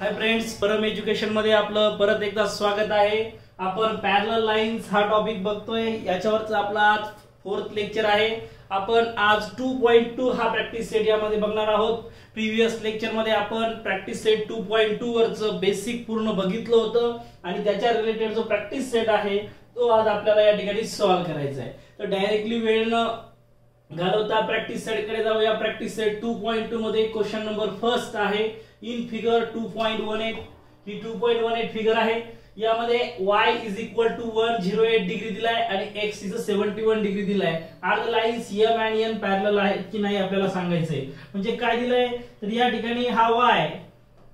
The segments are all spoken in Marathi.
हाय फ्रेंड्स, परम एज्युकेशन मध्ये आपलं परत एकदा स्वागत आहे। आपण पॅरलल लाईन्स हा टॉपिक बघतोय। याच्यावरच आपला आज 4th लेक्चर आहे। आपण आज 2.2 हा प्रॅक्टिस सेट यामध्ये बघणार आहोत। प्रीवियस लेक्चर मध्ये आपण प्रॅक्टिस सेट 2.2 वरचं बेसिक पूर्ण बघितलं होतं आणि त्याच्या रिलेटेड जो प्रॅक्टिस सेट आहे तो आज आपल्याला या ठिकाणी सॉल्व करायचा आहे। तर डायरेक्टली वेळ न घालवता प्रॅक्टिस सेट कडे जाऊया। प्रॅक्टिस सेट 2.2 मध्ये क्वेश्चन नंबर फर्स्ट आहे इन फिगर 2.18। ही 2.18 फिगर आहे। यामध्ये y = 108 डिग्री दिलाय आणि x = 71 डिग्री दिलाय। Are the lines m and n parallel आहेत की नाही आपल्याला सांगायचंय। म्हणजे काय दिलंय तर या ठिकाणी हा y,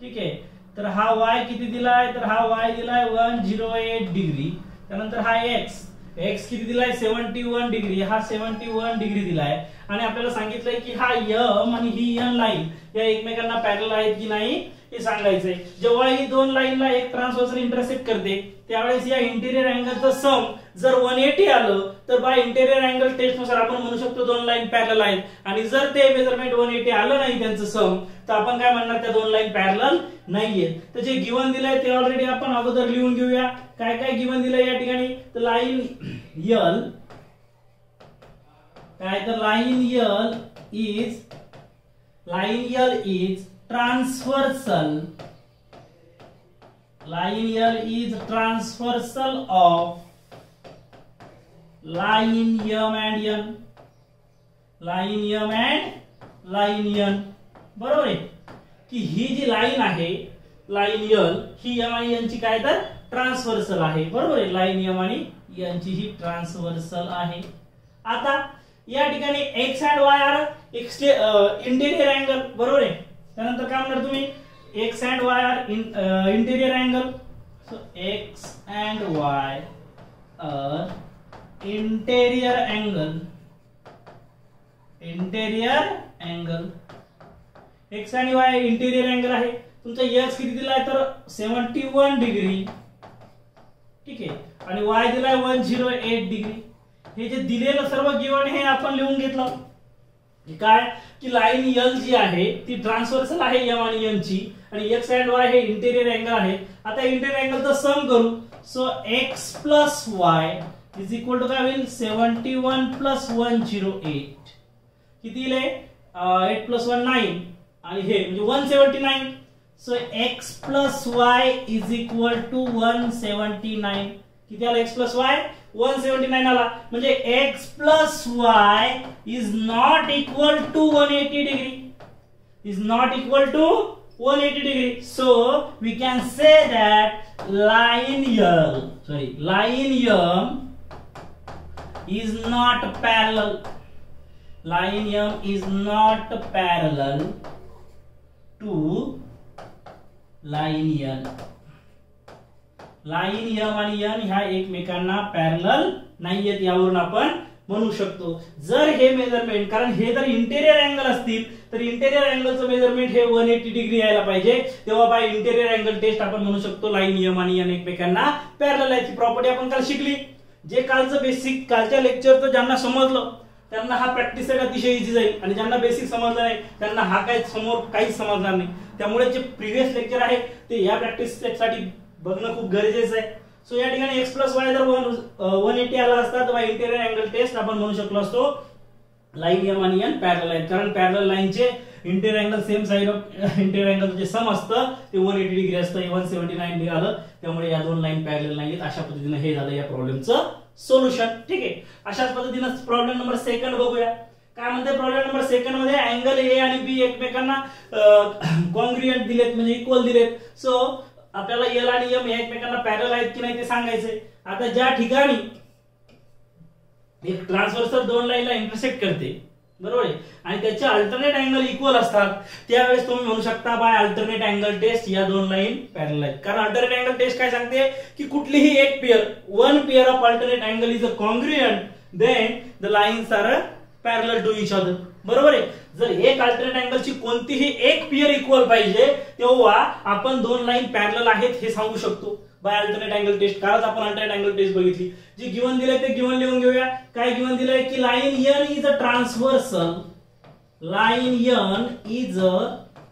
ठीक आहे, तर हा y किती दिलाय तर हा y दिलाय 108 डिग्री। त्यानंतर हा x किती दिलाय 71 डिग्री, हा 71 डिग्री दिलाय आणि आपल्याला सांगितलंय की हा m आणि ही n लाईन या एकमेकांना पॅरलल आहेत की नाही हे सांगायचंय। जेव्हा ही दोन लाईनला एक ट्रान्सव्हर्सल इंटरसेक्ट करते त्यावेळेस या इंटिरियर अँगलचं सम जर 180 आलं तर बाय इंटिरियर अँगल टेस्ट नुसार आपण म्हणू शकतो दोन लाईन पॅरलल आहेत। आणि जर ते मेजरमेंट 180 आलं नाही त्यांचं सम तर आपण काय म्हणणार त्या दोन लाईन पॅरलल नाहीयेत। तर जे गिवन दिलंय ते ऑलरेडी आपण अगोदर लिहून घेऊया। काय काय गिवन दिलंय या ठिकाणी तर लाईन L काय तर line L is transversal of line M and N, बरोबर आहे की ही जी लाईन आहे लाईन L ही M आणि N ची काय तर ट्रान्सव्हर्सल आहे। बरोबर आहे, लाईन M आणि N ची ही ट्रान्सव्हर्सल आहे। आता या ठिकाणी x and y are interior angle, बरोबर आहे। त्यानंतर काय म्हणणार तुम्ही x and y are interior angle, so x and y are interior angle, x आणि y इंटिरियर अँगल आहे। तुमचा x किती दिलाय तर 71 डिग्री, ठीक आहे, आणि y दिलाय 108 डिग्री। हे जे दिलेलं सर्व गिवन हे आपण लिहून घेतलं काय की लाईन L जी आहे ती ट्रान्सव्हर्सल आहे M आणि N ची आणि x and y हे इंटिरियर अँगल आहे। आता इंटिरियर अँगलचा सम करू, सो x + y = काय होईल 71 + 108 किती येईल 8 + 1 9 आणि हे म्हणजे 179। सो x + y = 179 किती आला x + y 179 आला। म्हणजे x + y is not equal to 180 degree, so we can say that line M is not parallel to line N। Line M आणि N ह्या एकमेकांना पॅरलल नाहीयेत यावरून आपण म्हणू शकतो। जर हे मेजरमेंट, कारण हे जर इंटिरियर अँगल असतील तर इंटिरियर अँगलचं मेजरमेंट हे 180 डिग्री यायला पाहिजे, तेव्हा बाय इंटिरियर अँगल टेस्ट आपण म्हणू शकतो लाईन M आणि N एकमेकांना पॅरलल आहे। ती प्रॉपर्टी आपण काल शिकली। जे कालचं बेसिक कालच्या लेक्चरचं ज्यांना समजलं त्यांना हा प्रॅक्टिस सेट अतिशय इझी जाईल आणि ज्यांना बेसिक समजलं नाही त्यांना हा काय समोर काहीच समजणार नाही। त्यामुळे जे प्रीवियस लेक्चर आहे ते या प्रॅक्टिस सेट साठी बघणं खूप गरजेचं आहे। सो या ठिकाणी x + y जर 180 आला असता तर बाय इंटिरियर अँगल टेस्ट आपण म्हणू शकलो असतो लाईन M आणि N पॅरलल आहेत, कारण पॅरलल लाईनचे interior angle same side of interior अँगलचं जे सम असतं ते 180 डिग्री असतं, 179 डिग्री आलं, त्यामुळे या दोन लाईन पॅरलल नाहीयेत। अशा पद्धतीने हे झालं या प्रॉब्लेमचं सोल्युशन, ठीक आहे। अशाच पद्धतीने प्रॉब्लेम नंबर 2 बघूया। काय म्हणते प्रॉब्लेम नंबर 2 मध्ये अँगल A आणि B एकमेकांना कॉन्ग्रुएंट दिलेत म्हणजे इक्वल दिलेत। सो आपल्याला L आणि M हे एकमेकांना पॅरलल आहेत की नाही ते सांगायचंय। आता ज्या ठिकाणी एक ट्रान्सव्हर्सल दोन लाईनला इंटरसेक्ट करते, बरोबर आहे, आणि त्याचे अल्टरनेट अँगल इक्वल असतात त्यावेळेस तुम्ही म्हणू शकता बाय अल्टरनेट अँगल टेस्ट या दोन लाईन पॅरलल आहेत। कारण अल्टरनेट अँगल टेस्ट काय सांगते की कुठलीही एक one pair of alternate angle is a congruent then the lines are parallel to each other, बरोबर आहे। जर एक अल्टरनेट अँगलची कोणतीही एक पेअर इक्वल पाहिजे तेव्हा आपण दोन लाईन पॅरलल आहेत हे सांगू शकतो बाय अल्टरनेट अँगल टेस्ट। कालच आपण अल्टरनेट अँगल टेस्ट बघितली। जी गिवन दिले ते गिवन लिहून घेऊया। काय गिवन दिलंय की line N is a transversal, line N is a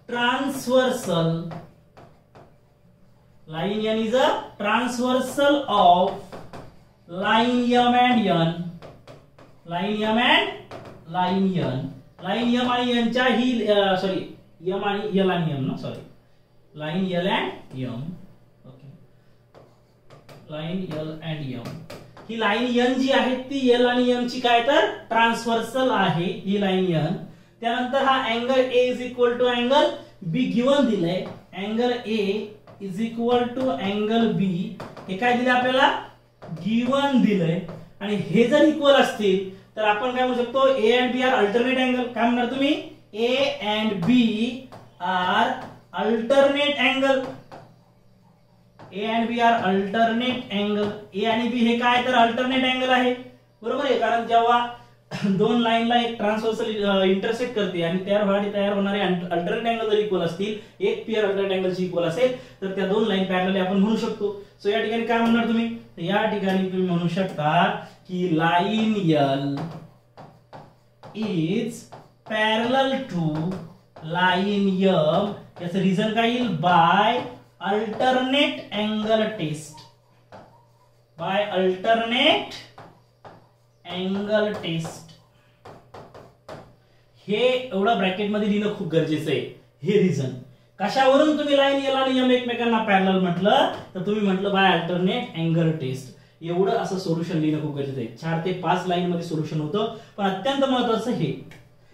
transversal Line N is a transversal of line M and N. Line M and line N. Line M आणि N च्या ही सॉरी M आणि L आणि M ना sorry line L and M. Okay line L and M. He line N जी आहे ती L आणि M ची काय तर ट्रान्सव्हर्सल आहे ही लाइन N. त्यानंतर हा angle A is equal to angle B given दिलाय. Angle A is equal to angle B हे काय दिले आपल्याला गिवन दिलंय. आणि हे जर इक्वल असतील तर आपण काय म्हणू शकतो A and B are alternate angle. काय म्हणणार तुम्ही A and B are alternate angle. A and B are alternate angle. A आणि B हे काय तर अल्टरनेट अँगल आहे बरोबर आहे. कारण जेव्हा दोन लाईनला एक ट्रान्सव्हर्सल इंटरसेक्ट करते आणि तयार होणारे अल्टरनेट अँगल जर इक्वल असतील एक पेअर अल्टरनेट अँगलची इक्वल असेल तर त्या दोन लाईन पॅरलल आपण म्हणू शकतो. सो या ठिकाणी काय म्हणणार तुम्ही या ठिकाणी तुम्ही म्हणू शकता की line L is parallel to line M. याचं रिझन काय येईल by alternate angle test. By alternate angle test. हे एवढं ब्रॅकेट मध्ये लिहिणं खूप गरजेचं आहे. हे रिझन कशावरून तुम्ही लाईन L आणि M एकमेकांना पॅरलल म्हटलं तर तुम्ही म्हटलं बाय अल्टरनेट अँगल टेस्ट. एवढं असं सोल्युशन लिहिणं खूप गरजेचं आहे. 4 ते 5 लाईन मध्ये सोल्युशन होतं पण अत्यंत महत्त्वाचं हे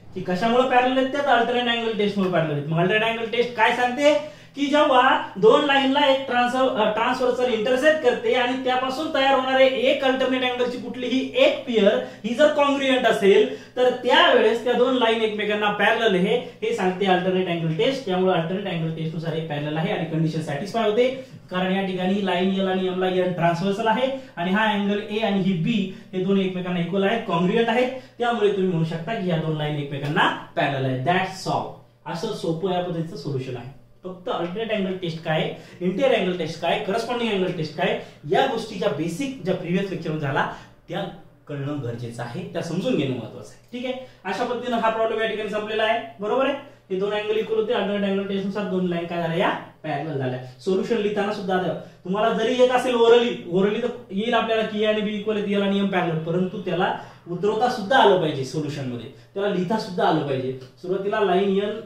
की कशामुळे पॅरलल आहेत त्यात अल्टरनेट अँगल टेस्ट मुळे पॅरलल आहेत. मग अल्टरनेट अँगल टेस्ट काय सांगते की जेव्हा दोन लाईनला एक ट्रान्सव्हर्सल इंटरसेक्ट करते आणि त्यापासून तयार होणारे एक अल्टरनेट अँगलची कुठलीही एक पेअर ही जर कॉन्ग्रुएंट असेल तर त्यावेळेस त्या दोन लाईन एकमेकांना पॅरलल हे सांगते अल्टरनेट अँगल टेस्ट. त्यामुळे अल्टरनेट अँगल टेस्ट नुसार हे पॅरलल आहे आणि कंडिशन सॅटिस्फाय होते. कारण या ठिकाणी लाईन L आणि M ला N ट्रान्सव्हर्सल आहे आणि हा अँगल A आणि ही B हे दोन एकमेकांना इक्वल आहेत कॉन्ग्रुएंट आहेत. त्यामुळे तुम्ही म्हणू शकता की या दोन लाईन एकमेकांना पॅरलल आहेत. That's solve. असं सोपं या पद्धतीचं सोल्युशन आहे. फक्त अल्टरनेट अँगल टेस्ट काय इंटिरियर अँगल टेस्ट काय करस्पॉन्डिंग अँगल टेस्ट काय या गोष्टीच्या बेसिक ज्या प्रिव्हियस लेक्चर मध्ये झाला त्या कळणं गरजेचं आहे. त्या समजून घेणं महत्त्वाचं आहे. ठीक आहे अशा पद्धतीने हा प्रॉब्लेम या ठिकाणी संपलेला आहे बरोबर आहे. हे दोन अँगल इक्वल होते अल्टरनेट अँगल टेस्ट नुसार दोन लाईन काय झाल्या या पॅरलल झाल्या. सोल्युशन लिहिताना सुद्धा तुम्हाला जरी येत असेल ओरली तर येईल आपल्याला की A आणि B इक्वल आहेत L आणि M पॅरलल. परंतु त्याला उतरवता सुद्धा आलं पाहिजे सोल्युशन मध्ये. त्याला लिहिता सुद्धा आलं पाहिजे. सुरुवातीला लाईन N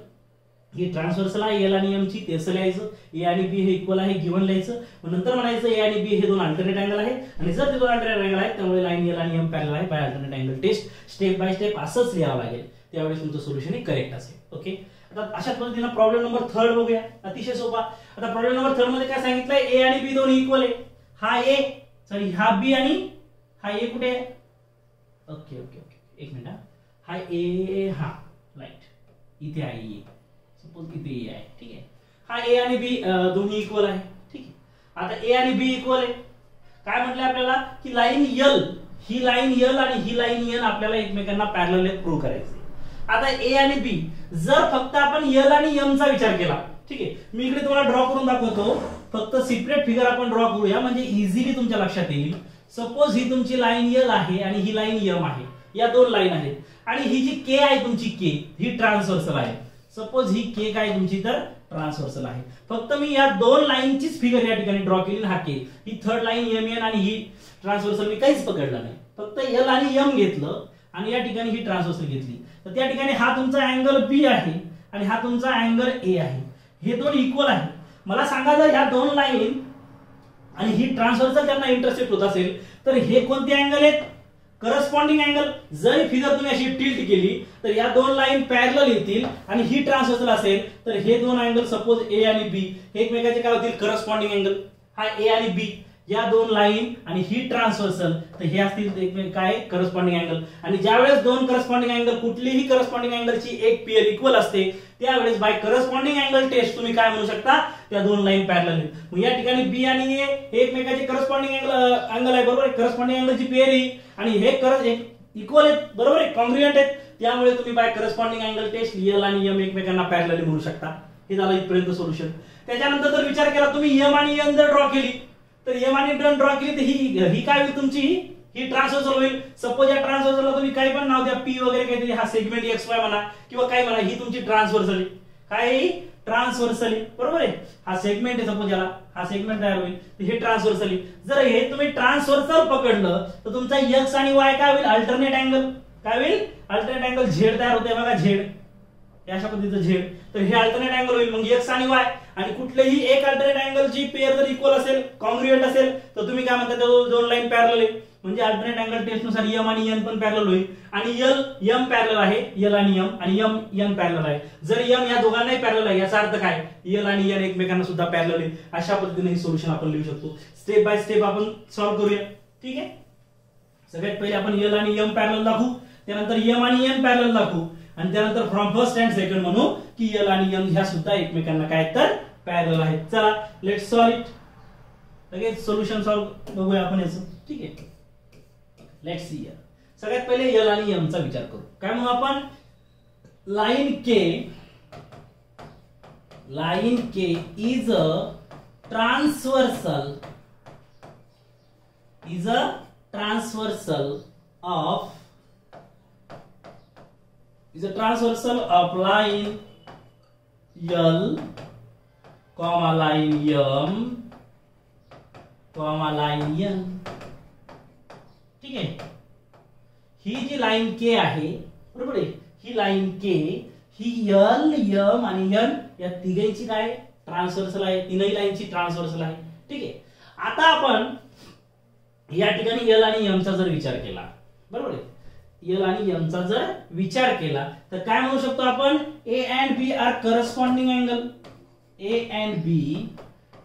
ही ट्रान्सव्हर्सल आहे L आणि M ची ते असं लिहायचं. A आणि B हे इक्वल आहे गिवन लिहायचं. नंतर म्हणायचं A आणि B हे दोन अल्टरनेट अँगल आहे आणि जर ते दोन अल्टरनेट अँगल आहेत त्यामुळे लाईन L आणि M पॅरलल आहे by alternate angle test. Step by step असंच लिहावं लागेल त्यावेळेस तुमचं सोल्युशन हे करेक्ट असेल. ओके आता अशा पद्धतीने प्रॉब्लेम नंबर 3 बघूया. अतिशय सोपा. आता प्रॉब्लेम नंबर 3 मध्ये काय सांगितलंय A आणि B दोन्ही इक्वल आहे. हा A सॉरी हा B आणि हा A कुठे आहे ओके ओके ओके एक मिनिट. हा A हा राईट इथे आहे सपोज इथे A आहे ठीक आहे. हा A आणि B दोन्ही इक्वल आहे ठीक आहे. आता A आणि B इक्वल आहे काय म्हटलं आपल्याला की लाईन L ही लाईन L आणि ही लाईन N आपल्याला एकमेकांना पॅरलल प्रूव्ह करायचे. आता A आणि B जर फक्त आपण L आणि M चा विचार केला ठीक आहे. मी इकडे तुम्हाला ड्रॉ करून दाखवतो. फक्त सेपरेट फिगर आपण ड्रॉ करूया म्हणजे इझिली तुमच्या लक्षात येईल. सपोज ही तुमची लाईन L आहे आणि ही लाईन M आहे. या दोन लाईन आहेत आणि ही जी K आहे तुमची K ही ट्रान्सव्हर्सल आहे. सपोज ही K काय तुमची तर ट्रान्सव्हर्सल आहे. फक्त मी या दोन लाईनचीच फिगर या ठिकाणी ड्रॉ केली. हा K ही थर्ड लाईन MN आणि ही ट्रान्सव्हर्सल मी काहीच पकडलं नाही. फक्त L आणि M घेतलं आणि या ठिकाणी ही ट्रान्सव्हर्सल घेतली. तर त्या ठिकाणी हा तुमचा अँगल B आहे आणि हा तुमचा अँगल A आहे. हे दोन इक्वल आहे. मला सांगा जर ह्या दोन लाईन आणि ही ट्रान्सव्हर्सल त्यांना इंटरसेक्ट होत असेल तर हे कोणते अँगल आहेत करस्पॉन्डिंग अँगल. जर फिगर तुम्ही अशी टिल्ट केली तर या दोन लाईन पॅरलल येतील आणि ही ट्रान्सव्हर्सल असेल तर हे दोन अँगल सपोज A आणि B हे एकमेकांचे काय होतील करस्पॉन्डिंग अँगल. हा A आणि B या दोन लाईन आणि ही ट्रान्सव्हर्सल तर हे असतील काय करस्पॉन्डिंग अँगल. आणि ज्यावेळेस दोन करस्पॉन्डिंग अँगल कुठलीही करस्पॉन्डिंग अँगलची एक पेअर इक्वल असते त्यावेळेस बाय करस्पॉन्डिंग अँगल टेस्ट तुम्ही काय म्हणू शकता त्या दोन लाईन पॅरलल आहेत. मग या ठिकाणी B आणि A हे एकमेकांचे करस्पॉन्डिंग अँगल आहे बरोबर आहे. करस्पॉन्डिंग अँगलची पेअर ही आणि हे इक्वल आहेत बरोबर आहे कॉन्ग्रुएंट आहेत. त्यामुळे तुम्ही by corresponding angle test L आणि M एकमेकांना पॅरलल म्हणू शकता. हे झालं इथपर्यंत सोल्युशन. त्याच्यानंतर जर विचार केला तुम्ही M आणि N जर ड्रॉ केली तर M आणि N ड्रॉ केली तर ही काय होईल तुमची ही ट्रान्सव्हर्सल होईल. सपोज या ट्रान्सव्हर्सलला तुम्ही काही पण नाव द्या P वगैरे काहीतरी. हा सेगमेंट XY म्हणा किंवा काय म्हणा ही तुमची ट्रान्सव्हर्सल आहे. काय ट्रान्सव्हर्सली, बरोबर आहे. हा सेगमेंट आहे, सपोज याला हा सेगमेंट तयार होईल, तर हे ट्रान्सव्हर्सली. जर हे तुम्ही ट्रान्सव्हर्सल पकडलं तर तुमचा एक्स आणि वाय काय होईल, अल्टरनेट अँगल. काय होईल, अल्टरनेट अँगल झेड तयार होते बघा, झेड अशा पद्धतीचं झेड. तर हे अल्टरनेट अँगल होईल. मग एक्स आणि वाय आणि कुठलेही एक अल्टरनेट अँगलची पेअर जर इक्वल असेल, कॉन्ग्रुएंट असेल, तर तुम्ही काय म्हणता, दोन लाईन पॅरलल आहे. म्हणजे अल्टरनेट अँगल टेस्ट नुसार एम आणि एन पण पॅरलल होईल. आणि एम पॅरलल आहे, एल आणि एम एन पॅरलल आहे. जर एम या दोघांनाही पॅरलल आहे, याचा अर्थ काय, एल आणि एन एकमेकांना सुद्धा पॅरलल आहे. अशा पद्धतीने हे सोल्युशन आपण लिहू शकतो. स्टेप बाय स्टेप आपण सॉल्व्ह करूया. ठीक आहे. सगळ्यात पहिले आपण एल आणि एम पॅरलल दाखवू, त्यानंतर एम आणि एन पॅरलल दाखवू, आणि त्यानंतर फ्रॉम फर्स्ट अँड सेकंड म्हणू की एल आणि एम ह्या सुद्धा एकमेकांना काय तर पॅरलल आहेत. चला लेट्स सॉल्व इट. लगेच सोल्युशन सॉल्व बघूया आपण याचं. ठीक आहे. Let's see here. सगळ्यात पहिले एल आणि एम चा विचार करू. काय म्हणू आपण, line K is a transversal of line L, line M, line N. ठीक आहे. ही जी लाईन के आहे, बरोबर आहे, ही लाईन के ही एल एम आणि एन या तिघांची काय ट्रान्सव्हर्सल आहे, तीनही लाईनची ट्रान्सव्हर्सल आहे. ठीक आहे. आता आपण या ठिकाणी एल आणि एम चा जर विचार केला, बरोबर आहे, एल आणि एम चा जर विचार केला तर काय म्हणू शकतो आपण, A and B are corresponding angle. A and B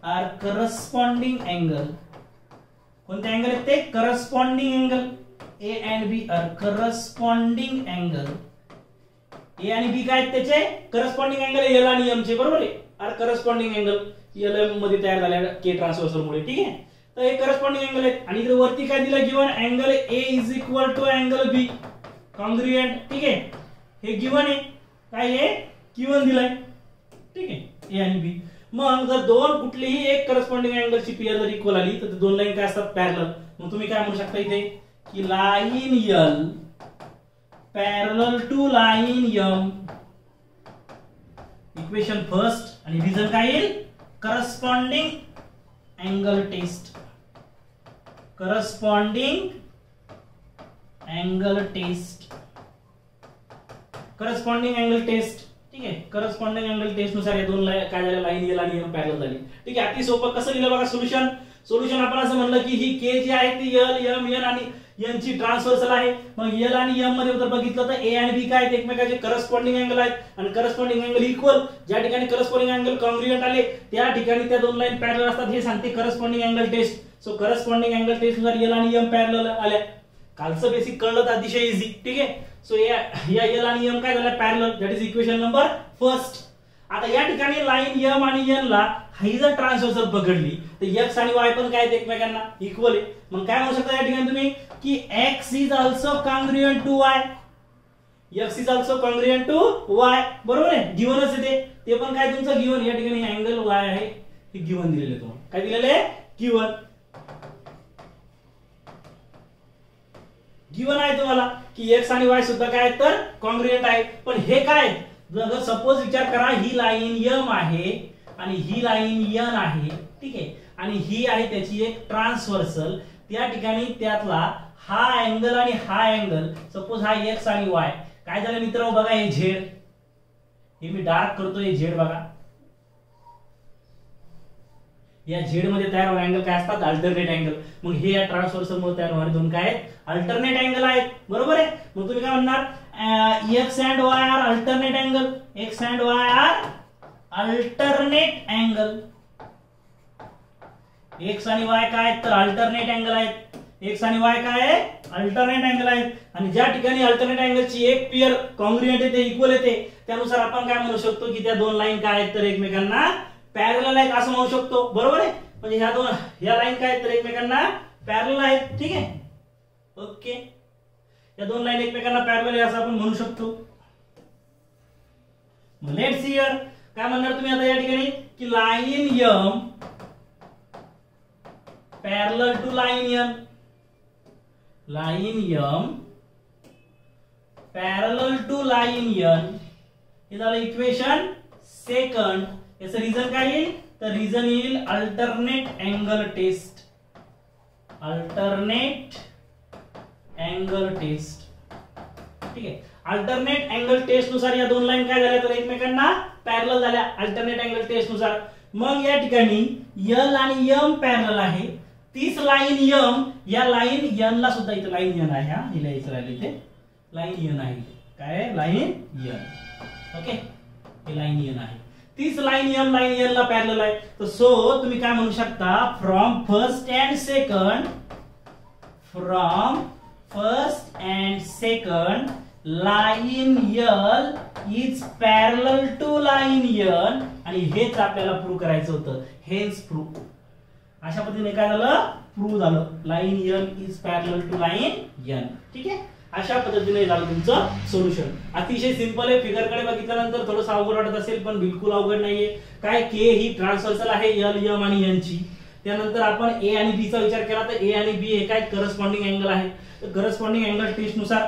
are corresponding angle. कोणते अँगल आहेत ते, corresponding angle. A and B are corresponding angle. A आणि बी काय आहेत त्याचे करस्पॉन्डिंग अँगल, एल आणि एम चे, बरोबर आहे, are corresponding angle L M मध्ये तयार झाल्या के ट्रान्सव्हर्सल मुळे. ठीक आहे. तर हे करस्पॉन्डिंग अँगल आहेत. आणि इकडे वरती काय दिलं, given angle A is equal to angle B congruent. ठीक आहे. हे गिवन आहे, काय हे गिवन दिलंय. ठीक आहे. ए आणि बी. मग जर दोन कुठलीही एक करस्पॉन्डिंग अँगलची पेअर जर इक्वल आली तर दोन लाईन काय असतात, पॅरलल. मग तुम्ही काय म्हणू शकता इथे की line L parallel to line M. Equation first आणि रिझन काय येईल, corresponding angle test. Corresponding angle test. Corresponding angle test. ठीक आहे. करस्पॉन्डिंग अँगल टेस्ट नुसार या दोन काय झालं, लाईन एल आणि एम पॅरलल झाली. ठीक आहे. अति सोपं कसं लिहिलं बघा सोल्युशन आपण असं म्हणलं की ही के जी आहे ती एल एम एन आणि एन ची ट्रान्सव्हर्सल आहे. मग एल आणि एम मध्ये जर बघितलं तर ए आणि बी काय आहेत, एकमेकांचे करस्पॉन्डिंग अँगल आहेत. आणि करस्पॉन्डिंग अँगल इक्वल, ज्या ठिकाणी करस्पॉन्डिंग अँगल कॉन्ग्रुएंट आले त्या ठिकाणी त्या दोन लाईन पॅरलल असतात. हे सांगते corresponding angle test. So corresponding angle test नुसार एल आणि एम पॅरलल आल्या. कालचं बेसिक कळलं तर अतिशय इझी. ठीक आहे. सो या एल आणि एम काय झालं, parallel. That is equation number first. आता या ठिकाणी लाईन एम आणि एन ला ही जर ट्रान्सव्हर्सल पकडली तर एक्स आणि वाय पण काय आहेत, एकमेकांना इक्वल आहे. मग काय म्हणू शकता या ठिकाणी तुम्ही की X is also congruent to Y. X is also congruent to Y, बरोबर आहे. गिव्हनच आहे ते पण काय तुमचं गिव्हन. या ठिकाणी अँगल वाय आहे, हे गिव्हन दिलेले तुम्हाला. काय दिलेले आहे, गिव्हन. गिव्हन आहे तुम्हाला की एक्स आणि वाय सुद्धा काय तर कॉन्ग्रुएंट आहे. पण हे काय, जर सपोज विचार करा ही लाईन एम आहे आणि ही लाईन एन आहे. ठीक आहे. आणि ही आहे त्याची एक ट्रान्सव्हर्सल. त्या ठिकाणी त्यातला हा अँगल आणि हा अँगल, सपोज हा एक्स आणि वाय, काय झालं मित्र बघा, हे झेड, हे मी डार्क करतोय, हे झेड बघा. या झेड मध्ये तयार होणारे अँगल काय असतात, अल्टरनेट अँगल. मग हे या ट्रान्सव्हर्सल मध्ये तयार होणारे दोन काय आहेत, अल्टरनेट अँगल आहेत, बरोबर आहे. मग तुम्ही काय म्हणणार, X and Y are alternate angle. X and Y are alternate angle. X आणि वाय काय तर अल्टरनेट अँगल आहेत. एक्स आणि वाय काय आहे, अल्टरनेट अँगल आहेत. आणि ज्या ठिकाणी अल्टरनेट अँगलची एक पेअर कॉन्ग्रुएंट येते, इक्वल येते, त्यानुसार आपण काय म्हणू शकतो की त्या दोन लाईन काय आहेत तर एकमेकांना पॅरलल आहेत असं म्हणू शकतो, बरोबर आहे. म्हणजे ह्या लाईन काय आहेत तर एकमेकांना पॅरलल आहेत. ठीक आहे. ओके. या दोन लाईन एकमेकांना पॅरलल आहे असं आपण म्हणू शकतो. Let's see here. काय म्हणणार तुम्ही आता या ठिकाणी की line M parallel to line N. Line M parallel to line N. हे झालं इक्वेशन सेकंड, याचं रिझन काय येईल? तर रिझन येईल alternate angle test. Alternate angle test. ठीक आहे. अल्टरनेट अँगल टेस्ट नुसार या दोन लाईन काय झाल्या तर एकमेकांना पॅरलल झाल्या अल्टरनेट अँगल टेस्ट नुसार. मग या ठिकाणी L आणि M पॅरलल आहे. तीच लाईन M, या लाईन N ला सुद्धा इथे लाईन N आहे. हा हिला यायचं राहिलं इथे लाईन N आहे. काय लाईन N. ओके, ही लाईन N आहे. तीच लाईन M लाईन N ला पॅरलल आहे. तर सो तुम्ही काय म्हणू शकता, from first and second, from first and second line L is parallel to line N. आणि हेच आपल्याला प्रूव्ह करायचं होतं. हेच प्रूव्ह. अशा पद्धतीने काय झालं, प्रूव्ह झालं. Line N is parallel to line N. ठीक आहे. अशा पद्धतीने झालं तुमचं सोल्युशन. अतिशय सिंपल आहे. फिगर कडे बघितल्यानंतर थोडंसं अवघड वाटत असेल, पण बिलकुल अवघड नाहीये. काय के ही ट्रान्सव्हर्सल आहे L, M आणि N ची. त्यानंतर आपण ए आणि बी चा विचार केला तर ए आणि बी हे काय करस्पॉन्डिंग अँगल आहे. करस्पॉन्डिंग अँगल टेस्ट नुसार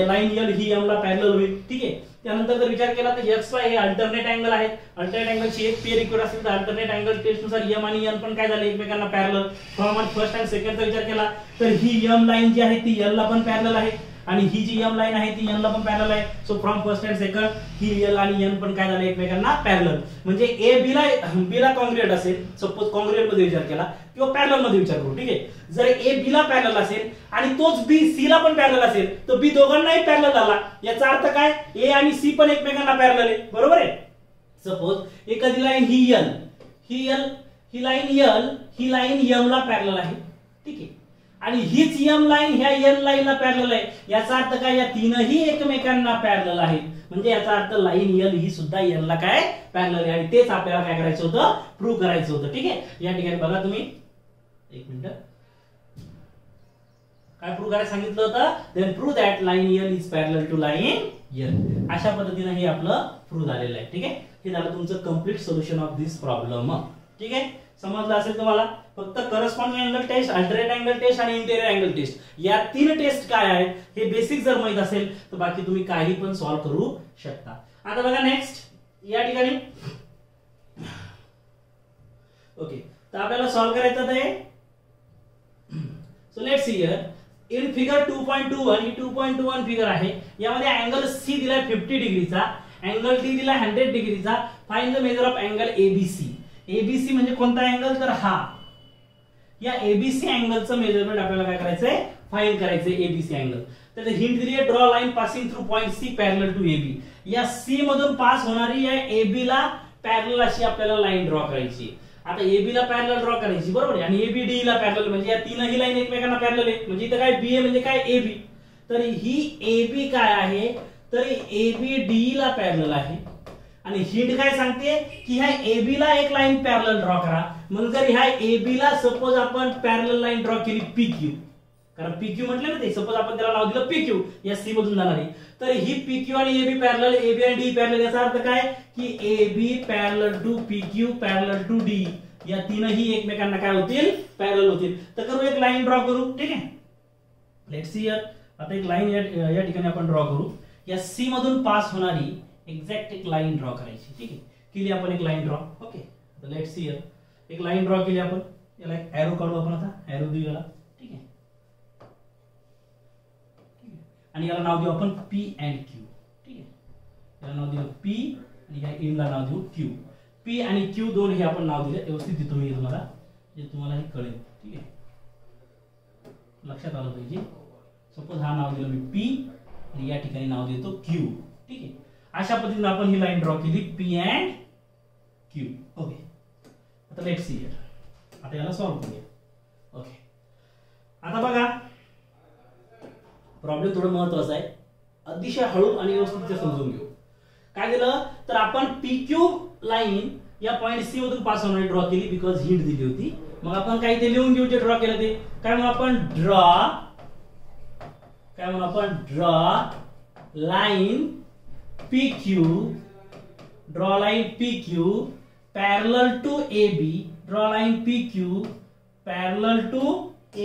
लाईन L ही M ला पॅरलल होईल. ठीक आहे. त्यानंतर जर विचार केला तर एक्स वाय हे अल्टरनेट अँगल आहेत. अल्टरनेट अँगलची एक पेअर इक्वल असेल तर अल्टरनेट अँगल टेस्ट नुसार M आणि N पण काय झाले एकमेकांना पॅरलल. फ्रॉम फर्स्ट अँड सेकंडचा विचार केला तर ही M लाईन जी आहे ती L ला पण पॅरलल आहे आणि ही जी M लाईन आहे ती N ला पण पॅरलल आहे. So from first and second he L आणि N पण काय झाले एकमेकांना पॅरलल. म्हणजे ए बी ला कॉन्ग्रुएंट असेल, सपोज कॉन्ग्रुएंट मध्ये विचार केला किंवा पॅरलल मध्ये विचार करू. ठीक आहे. जर ए बी ला पॅरलल असेल आणि तोच बी सी ला पण पॅरलल असेल तर बी दोघांनाही पॅरलल झाला. याचा अर्थ काय, ए आणि सी पण एकमेकांना पॅरलल आहे. बरोबर आहे. सपोज एखादी लाईन ही L, ही लाईन L ही लाईन M ला पॅरलल आहे. ठीक आहे. आणि हीच M लाईन ह्या N लाईनला पॅरलल आहे. याचा अर्थ काय, या तीनही एकमेकांना पॅरलल आहेत. म्हणजे याचा अर्थ लाईन L ही सुद्धा N ला काय पॅरलल आहे. आणि तेच आपल्याला काय करायचं होतं, प्रूव्ह करायचं होतं. ठीक आहे. या ठिकाणी बघा तुम्ही, एक मिनिट, काय प्रूव्ह करायला सांगितलं होतं, then prove that line L is parallel to line N. अशा पद्धतीने हे आपलं प्रूव्ह झालेलं आहे. ठीक आहे. हे झालं तुमचं complete solution of this problem. ठीक आहे. समजलं असेल तुम्हाला. फक्त corresponding angle test, alternate angle test आणि इंटेरियर अँगल टेस्ट या तीन टेस्ट काय आहेत हे बेसिक जर माहित असेल तर बाकी तुम्ही काही पण सॉल्व्ह करू शकता. आता बघा नेक्स्ट या ठिकाणी, ओके, तर आपल्याला सॉल्व्ह करायचं आहे. So let's see here in figure 2.21, he 2.21 figure आहे. यामध्ये अँगल सी दिलाय 50 डिग्रीचा, अँगल डी दिला 100 डिग्रीचा. Find the measure of angle ABC. ABC म्हणजे कोणता अँगल, तर हा. या एबीसी अँगलचं मेजरमेंट आपल्याला काय करायचंय, फाइंड करायचंय एबीसी अँगल. तर हिंट दिली आहे, draw line passing through point C parallel to AB. या सी मधून पास होणारी या एबी ला पॅरलल अशी आपल्याला लाईन ड्रॉ करायची. आता एबी ला पॅरलल ड्रॉ करायची, बरोबर आहे. आणि एबी डी ला पॅरलल, म्हणजे या तीनही लाईन एकमेकांना पॅरलल आहे. म्हणजे इथं काय बी आहे म्हणजे काय एबी. तर ही एबी काय आहे, तर एबी डी ला पॅरलल आहे. आणि हिंट काय सांगते की ह्या एबी ला एक लाईन पॅरलल ड्रॉ करा. मग जर ह्या एबी ला सपोज आपण पॅरलल लाईन ड्रॉ केली पीक्यू, कारण पीक्यू म्हटलं ना ते, सपोज आपण त्याला नाव दिलं पीक्यू, या सी मधून जाणारी. तर ही पीक्यू आणि एबी पॅरलल, एबी आणि डी पॅरलल. याचा अर्थ काय की AB parallel to PQ parallel to D, या तीनही एकमेकांना काय होतील, पॅरलल होतील. तर करू एक लाईन ड्रॉ करू. ठीक आहे. Let's see here. आता एक लाईन या ठिकाणी आपण ड्रॉ करू. या सी मधून पास होणारी एक्झॅक्ट एक लाईन ड्रॉ करायची. ठीक आहे. केली आपण एक लाईन ड्रॉ. ओके. तर लेट्स सी हियर. एक लाईन ड्रॉ केली आपण. याला एक एरो काढू आपण. आता एरो देऊ याला. ठीक आहे. आणि याला नाव देऊ आपण पी अँड क्यू. ठीक आहे. याला नाव देऊ पी आणि या एंडला नाव देऊ क्यू. पी आणि क्यू दोन हे आपण नाव दिले. व्यवस्थित देतो मी तुम्हाला, जे तुम्हाला हे कळेल. ठीक आहे. लक्षात आलं पाहिजे. सपोज हा नाव दिलं मी पी आणि या ठिकाणी नाव देतो क्यू. ठीक आहे. अशा पद्धतीने आपण ही लाईन ड्रॉ केली पी अँड क्यू. ओके. आता लेट्स सी हियर. आता याला सॉल्व्ह करूया. ओके. आता बघा प्रॉब्लेम थोडं महत्वाचा आहे. अतिशय हळू आणि व्यवस्थित समजून घेऊ. काय दिलं तर आपण पीक्यू लाईन या पॉइंट सी मधून पास होणारी ड्रॉ केली, बिकॉज हिंट दिली होती. मग आपण काही ते लिहून घेऊ जे ड्रॉ केलं ते. काय म्हणून आपण draw line PQ, draw line PQ parallel to AB, draw line PQ parallel to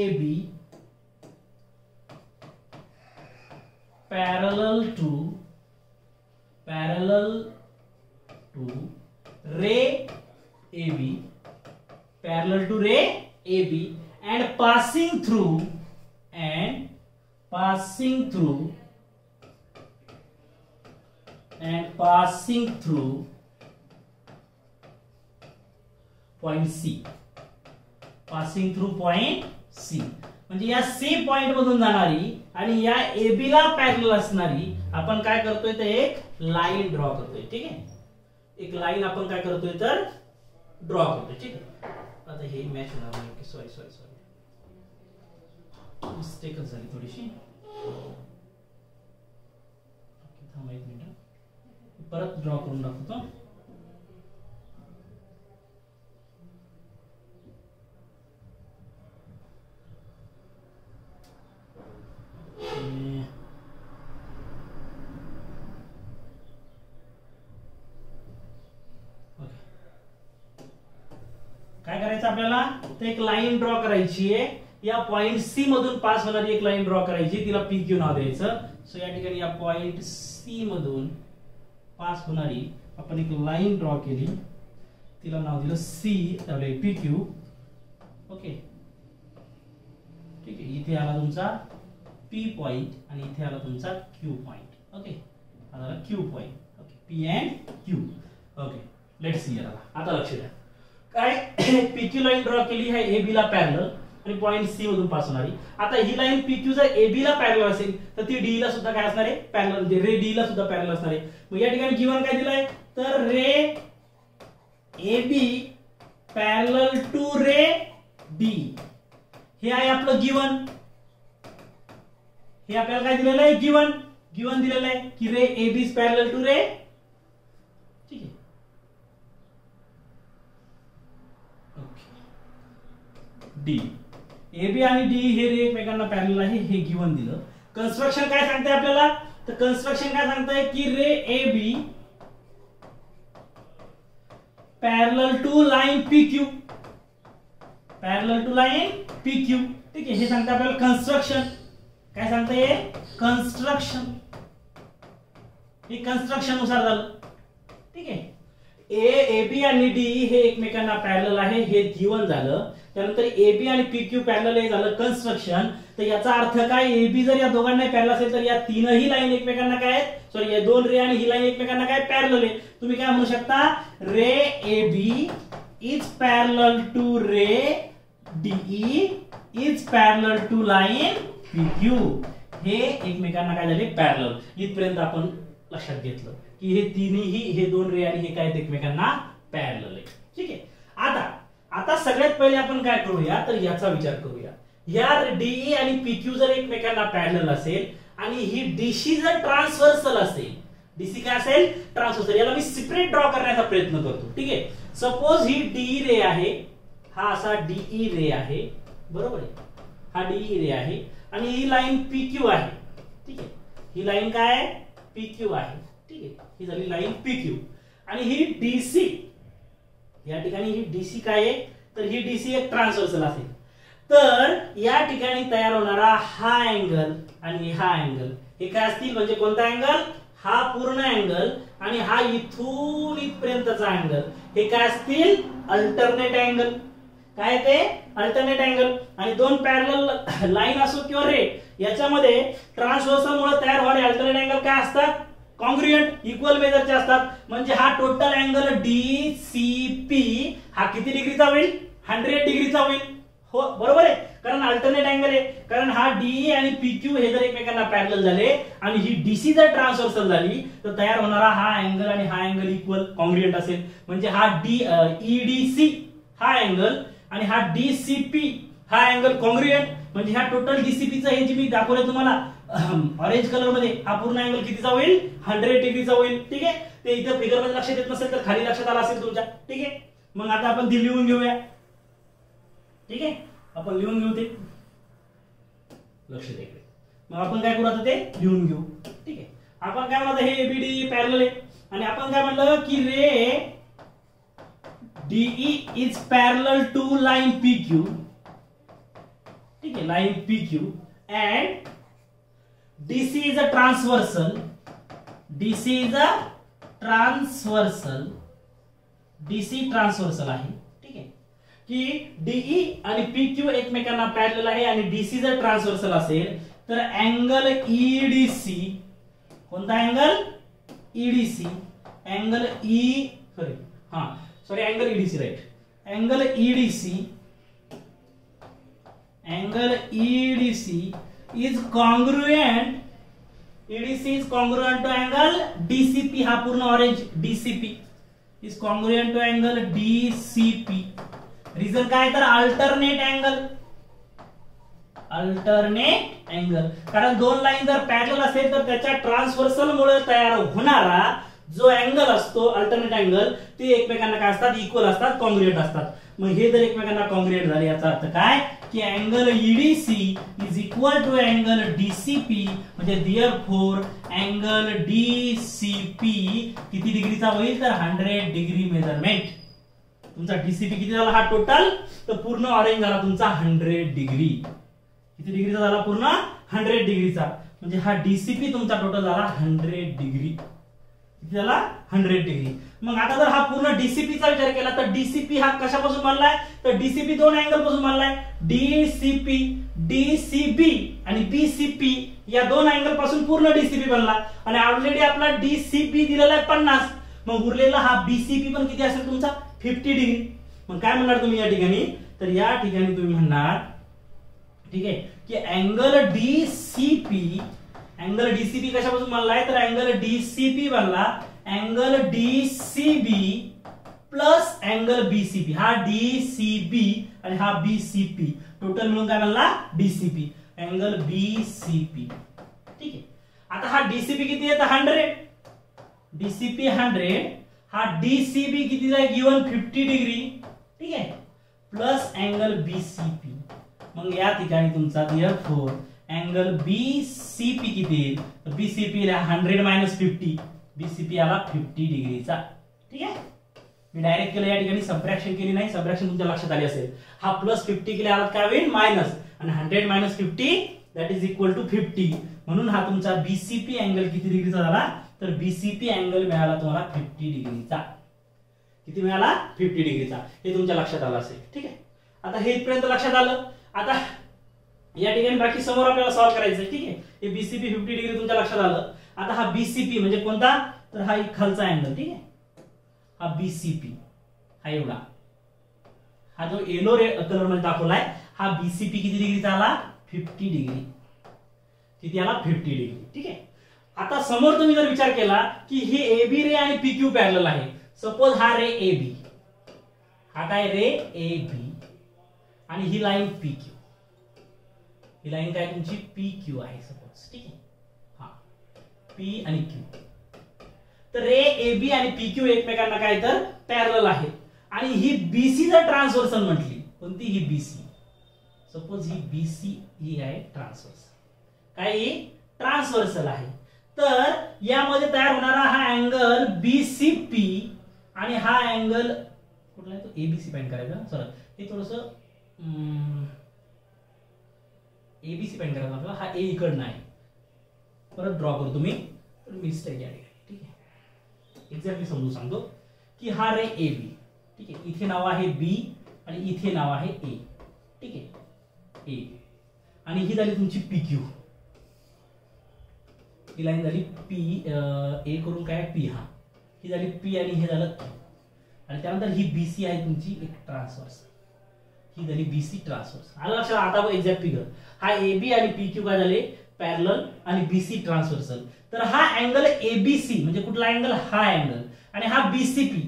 AB, parallel to ray AB, parallel to ray AB, and passing through point C, passing through point C. म्हणजे या C पॉइंट मधून जाणारी आणि या AB ला पॅरलल असणारी आपण काय करतोय तर एक लाईन ड्रॉ करतोय. ठीक आहे, एक लाईन आपण काय करतोय तर ड्रॉ करतोय. ठीक आहे, आता हे मॅच होणार नाही की सॉरी मिस्टेकच झाली थोडीशी. थांबा एक मिनिट, परत ड्रॉ करून दाखवतो. काय करायचं आपल्याला, तर एक लाईन ड्रॉ करायची आहे. या पॉइंट सी मधून पास होणारी एक लाईन ड्रॉ करायची, तिला पी क्यू नाव द्यायचं. सो या ठिकाणी या पॉइंट सी मधून पास होणारी आपण एक लाईन ड्रॉ केली, तिला नाव दिलं सी पी क्यू. ओके, ठीक आहे, इथे आला तुमचा पी पॉइंट आणि इथे आला तुमचा क्यू पॉइंट. ओके, आता Q point. Okay, P and Q. Okay, let's see. आता लक्ष द्या, काय पीक्यू लाईन ड्रॉ केली आहे एबी ला पॅरलल आणि पॉइंट सी मधून पास होणारी. आता ही लाईन पीक्यू जर एबी ला पॅरलल असेल तर ती डी ला सुद्धा काय असणार आहे, पॅरलल. रे डी ला सुद्धा पॅरलल असणार आहे. मग या ठिकाणी गिवन काय दिलंय तर ray AB parallel to ray D, हे आहे आपलं गिवन. हे आपल्याला काय दिलेलं आहे, गिवन दिलेलं आहे की ray AB is parallel to रे. ठीक आहे, डी, एबी आणि डी हे एकमेकांना पॅरलल आहे, हे गिवन दिलं. कन्स्ट्रक्शन काय सांगते आपल्याला, तर कन्स्ट्रक्शन काय सांगताय की ray AB parallel to line PQ, parallel to line PQ. ठीक आहे, हे सांगते आपल्याला कन्स्ट्रक्शन. काय सांगते, कन्स्ट्रक्शन. हे कन्स्ट्रक्शन नुसार झालं. ठीक आहे, एबी आणि डी हे एकमेकांना पॅरलल आहे, हे गिवन झालं. त्यानंतर एबी आणि पीक्यू पॅरलल हे झालं कन्स्ट्रक्शन. तर याचा अर्थ काय, एबी जर या दोघांना पॅरलल असेल तर या तीनही लाईन एकमेकांना काय आहेत, सॉरी या दोन रे आणि ही लाईन एकमेकांना काय पॅरलल आहे. तुम्ही काय म्हणू शकता, ray AB is parallel to ray DE is parallel to line PQ. हे एकमेकांना काय झाले, पॅरलल. इथपर्यंत आपण लक्षात घेतलं की हे तिन्ही हे दोन रे आणि हे काय एकमेकांना पॅरलल आहे. ठीक आहे, आता सगळ्यात पहिले आपण काय करूया तर याचा विचार करूया. या डीई आणि पीक्यू जर एकमेकांना पॅरलल असेल आणि ही डीसी जर ट्रान्सव्हर्सल असेल, डीसी काय असेल, ट्रान्सव्हर्सल. याला मी सेपरेट ड्रॉ करण्याचा प्रयत्न करतो. ठीक आहे, सपोज ही डीई रे आहे, हा असा डीई रे आहे, बरोबर आहे, हा डीई रे आहे आणि ही लाईन पीक्यू आहे. ठीक आहे, ही लाईन काय आहे, पीक्यू आहे. ठीक आहे, ही झाली लाईन पीक्यू आणि ही डीसी, या ठिकाणी ही डीसी काय आहे तर ही डीसी एक ट्रान्सव्हर्सल असेल. तर या ठिकाणी तयार होणारा हा अँगल आणि हा अँगल हे काय असतील, म्हणजे कोणता अँगल, हा पूर्ण अँगल आणि हा इथून इथपर्यंतचा अँगल, हे काय असतील, अल्टरनेट अँगल. काय ते, अल्टरनेट अँगल. आणि दोन पॅरलल लाईन असो किंवा रे, याच्यामध्ये ट्रान्सव्हर्सल मुळे तयार होणारे अल्टरनेट अँगल काय असतात, कॉन्ग्रुएंट, इक्वल मेजरचे असतात. म्हणजे हा टोटल अँगल डीसीपी हा किती डिग्रीचा होईल, 100 डिग्रीचा होईल. हो, बरोबर आहे, कारण अल्टरनेट अँगल आहे. कारण हा डीई आणि पीक्यू हे जर एकमेकांना पॅरलल झाले आणि ही डीसी जर ट्रान्सव्हर्सल झाली तर तयार होणारा हा अँगल आणि हा अँगल इक्वल कॉन्ग्रुएंट असेल. म्हणजे हा ईडीसी हा अँगल आणि हा डीसीपी हा अँगल कॉन्ग्रुएंट. म्हणजे ह्या टोटल डीसीपीचा हे जे मी दाखवले तुम्हाला ऑरेंज कलर मध्ये, हा पूर्ण अँगल कितीचा होईल, 100 डिग्रीचा होईल. ठीक आहे, ते इथं फिगर मध्ये लक्षात येत नसेल तर खाली लक्षात आला असेल तुमच्या. ठीक आहे, मग आता आपण ते लिहून घेऊया. ठीक आहे, आपण लिहून घेऊ ते, लक्ष द्या इकडे. मग आपण काय करू आता ते लिहून घेऊ. ठीक आहे, आपण काय म्हणतो, हे एबीडी पॅरलल आहे आणि आपण काय म्हणलं की ray DE is parallel to line PQ. ठीक आहे, line PQ and DC is a transversal. DC is a transversal, DC transversal आहे, ठीक आहे, की डीई आणि पीक्यू एकमेकांना पॅरलल आहे आणि डीसी जर ट्रान्सव्हर्सल असेल तर अँगल ईडीसी, कोणता angle? EDC, angle angle EDC, right, angle EDC is congruent, EDC is congruent to angle DCP, हा पूर्ण orange DCP is congruent to angle DCP. Reason काय तर अल्टरनेट अँगल, कारण दोन लाईन जर पॅरलल असेल तर त्याच्या ट्रान्सव्हर्सल मुळे तयार होणारा जो अँगल असतो अल्टरनेट अँगल, ते एकमेकांना काय असतात? इक्वल असतात, कॉन्ग्रुएंट असतात. मग हे जर एकमेकांना कॉन्ग्रुएंट झाले याचा अर्थ काय की angle EDC is equal to angle DCP, म्हणजे देअरफॉर अँगल डीसीपी किती डिग्रीचा होईल तर 100 डिग्री मेजरमेंट. तुमचा डीसीपी किती झाला हा टोटल? तर पूर्ण ऑरेंज झाला तुमचा 100 डिग्री. किती डिग्रीचा झाला? पूर्ण 100 डिग्रीचा. म्हणजे हा डीसीपी तुमचा टोटल झाला 100 डिग्री. किती झाला? 100 डिग्री. मग आता जर हा पूर्ण डीसीपीचा विचार केला तर डीसीपी हा कशापासून बनलाय? तर डीसीपी दोन अँगल पासून बनलाय. डीसीपी, डीसीबी आणि बीसीपी या दोन अँगल पासून पूर्ण डीसीपी बनला आणि ऑलरेडी आपला डीसीपी दिलेला आहे 50. मग उरलेला हा बीसीपी पण किती असेल तुमचा? 50 डिग्री. मग काय म्हणणार तुम्ही या ठिकाणी? तर या ठिकाणी तुम्ही म्हणणार ठीक आहे की अँगल डीसीपी, अँगल डीसीपी कशापासून बनलाय? तर अँगल डीसीपी बनला angle DCB plus angle BCP. हा डीसीबी आणि हा बीसीपी टोटल मिळून काय बनला? DCP, angle BCP. ठीक आहे. आता हा डीसीपी किती आहे? 100. डीसीपी 100. हा डीसीबी किती आहे? Given 50 degree. ठीक आहे, प्लस अँगल बीसीपी. मग या ठिकाणी तुमचा देअरफॉर अँगल बीसीपी किती येईल? तर बीसीपी ला 100 मायनस 50, बीसीपी आला 50 डिग्रीचा. ठीक आहे, मी डायरेक्ट केलं, या ठिकाणी सबट्रॅक्शन केली नाही. सबट्रॅक्शन तुमच्या लक्षात आली असेल. हा प्लस 50 केले आला काय होईल? मायनस, आणि 100 minus 50 that is equal to 50. म्हणून हा तुमचा बीसीपी अँगल किती डिग्रीचा झाला? तर बीसीपी अँगल मिळाला तुम्हाला 50 डिग्रीचा. किती मिळाला? 50 डिग्रीचा. हे तुमच्या लक्षात आलं असेल. ठीक आहे, आता हे इथपर्यंत लक्षात आलं. आता या ठिकाणी बाकी समोर आपल्याला सॉल्व्ह करायचं. ठीक आहे, हे बीसीपी 50 डिग्री तुमच्या लक्षात आलं. आता हा बीसीपी म्हणजे कोणता? तर हा एक खालचा अँगल. ठीक आहे, हा बीसीपी, हा एवढा, हा जो येलो कलर मध्ये दाखवलाय हा बीसीपी किती डिग्रीचा आला? 50 डिग्री. किती आला? 50 डिग्री. ठीक आहे, आता समोर तुम्ही जर विचार केला की ही एबी रे आणि पीक्यू पॅरलल आहे. सपोज हा रे एबी, हा काय रे एबी, आणि ही लाईन पीक्यू, ही लाईन काय तुमची? पीक्यू आहे सपोज. ठीक आहे, हा पी आणि क्यू. तर रे एबी आणि पीक्यू एकमेकांना काय तर पॅरलल आहेत. आणि ही बीसी जर ट्रान्सव्हर्सल म्हटली, कोणती? ही बीसी. सपोज ही बीसी ही आहे ट्रान्सव्हर्सल. काय? ही ट्रान्सव्हर्सल आहे. तर यामध्ये तयार होणारा हा अँगल बीसीपी आणि हा अँगल कुठला आहे? तो एबीसी फाइंड करायचा. सॉरी, हे थोडस एबीसी फाइंड करायचा आपल्याला. हा ए इकडनं आहे, परत ड्रॉ करतो मी, तर मिस्टेक आहे. ठीक आहे, एक्झॅक्टली समजून सांगतो की हा रे एबी. ठीक आहे, इथे नाव आहे बी आणि इथे नाव आहे ए. ठीक आहे, ए, आणि ही झाली तुमची पीक्यू. ही लाईन झाली पी, ए करून काय पी, हा ही झाली पी आणि हे झालं क्यू. आणि त्यानंतर ही बीसी आहे तुमची एक ट्रान्सव्हर्सल, ही झाली बीसी ट्रान्सव्हर्सल. आलं लक्षात? आता एक्झॅक्ट फिगर, हा एबी आणि पीक्यू काय झाले? पॅरलल, आणि बीसी ट्रान्सव्हर्सल. तर हा अँगल एबीसी म्हणजे कुठला अँगल? हा अँगल. आणि हा बीसीपी,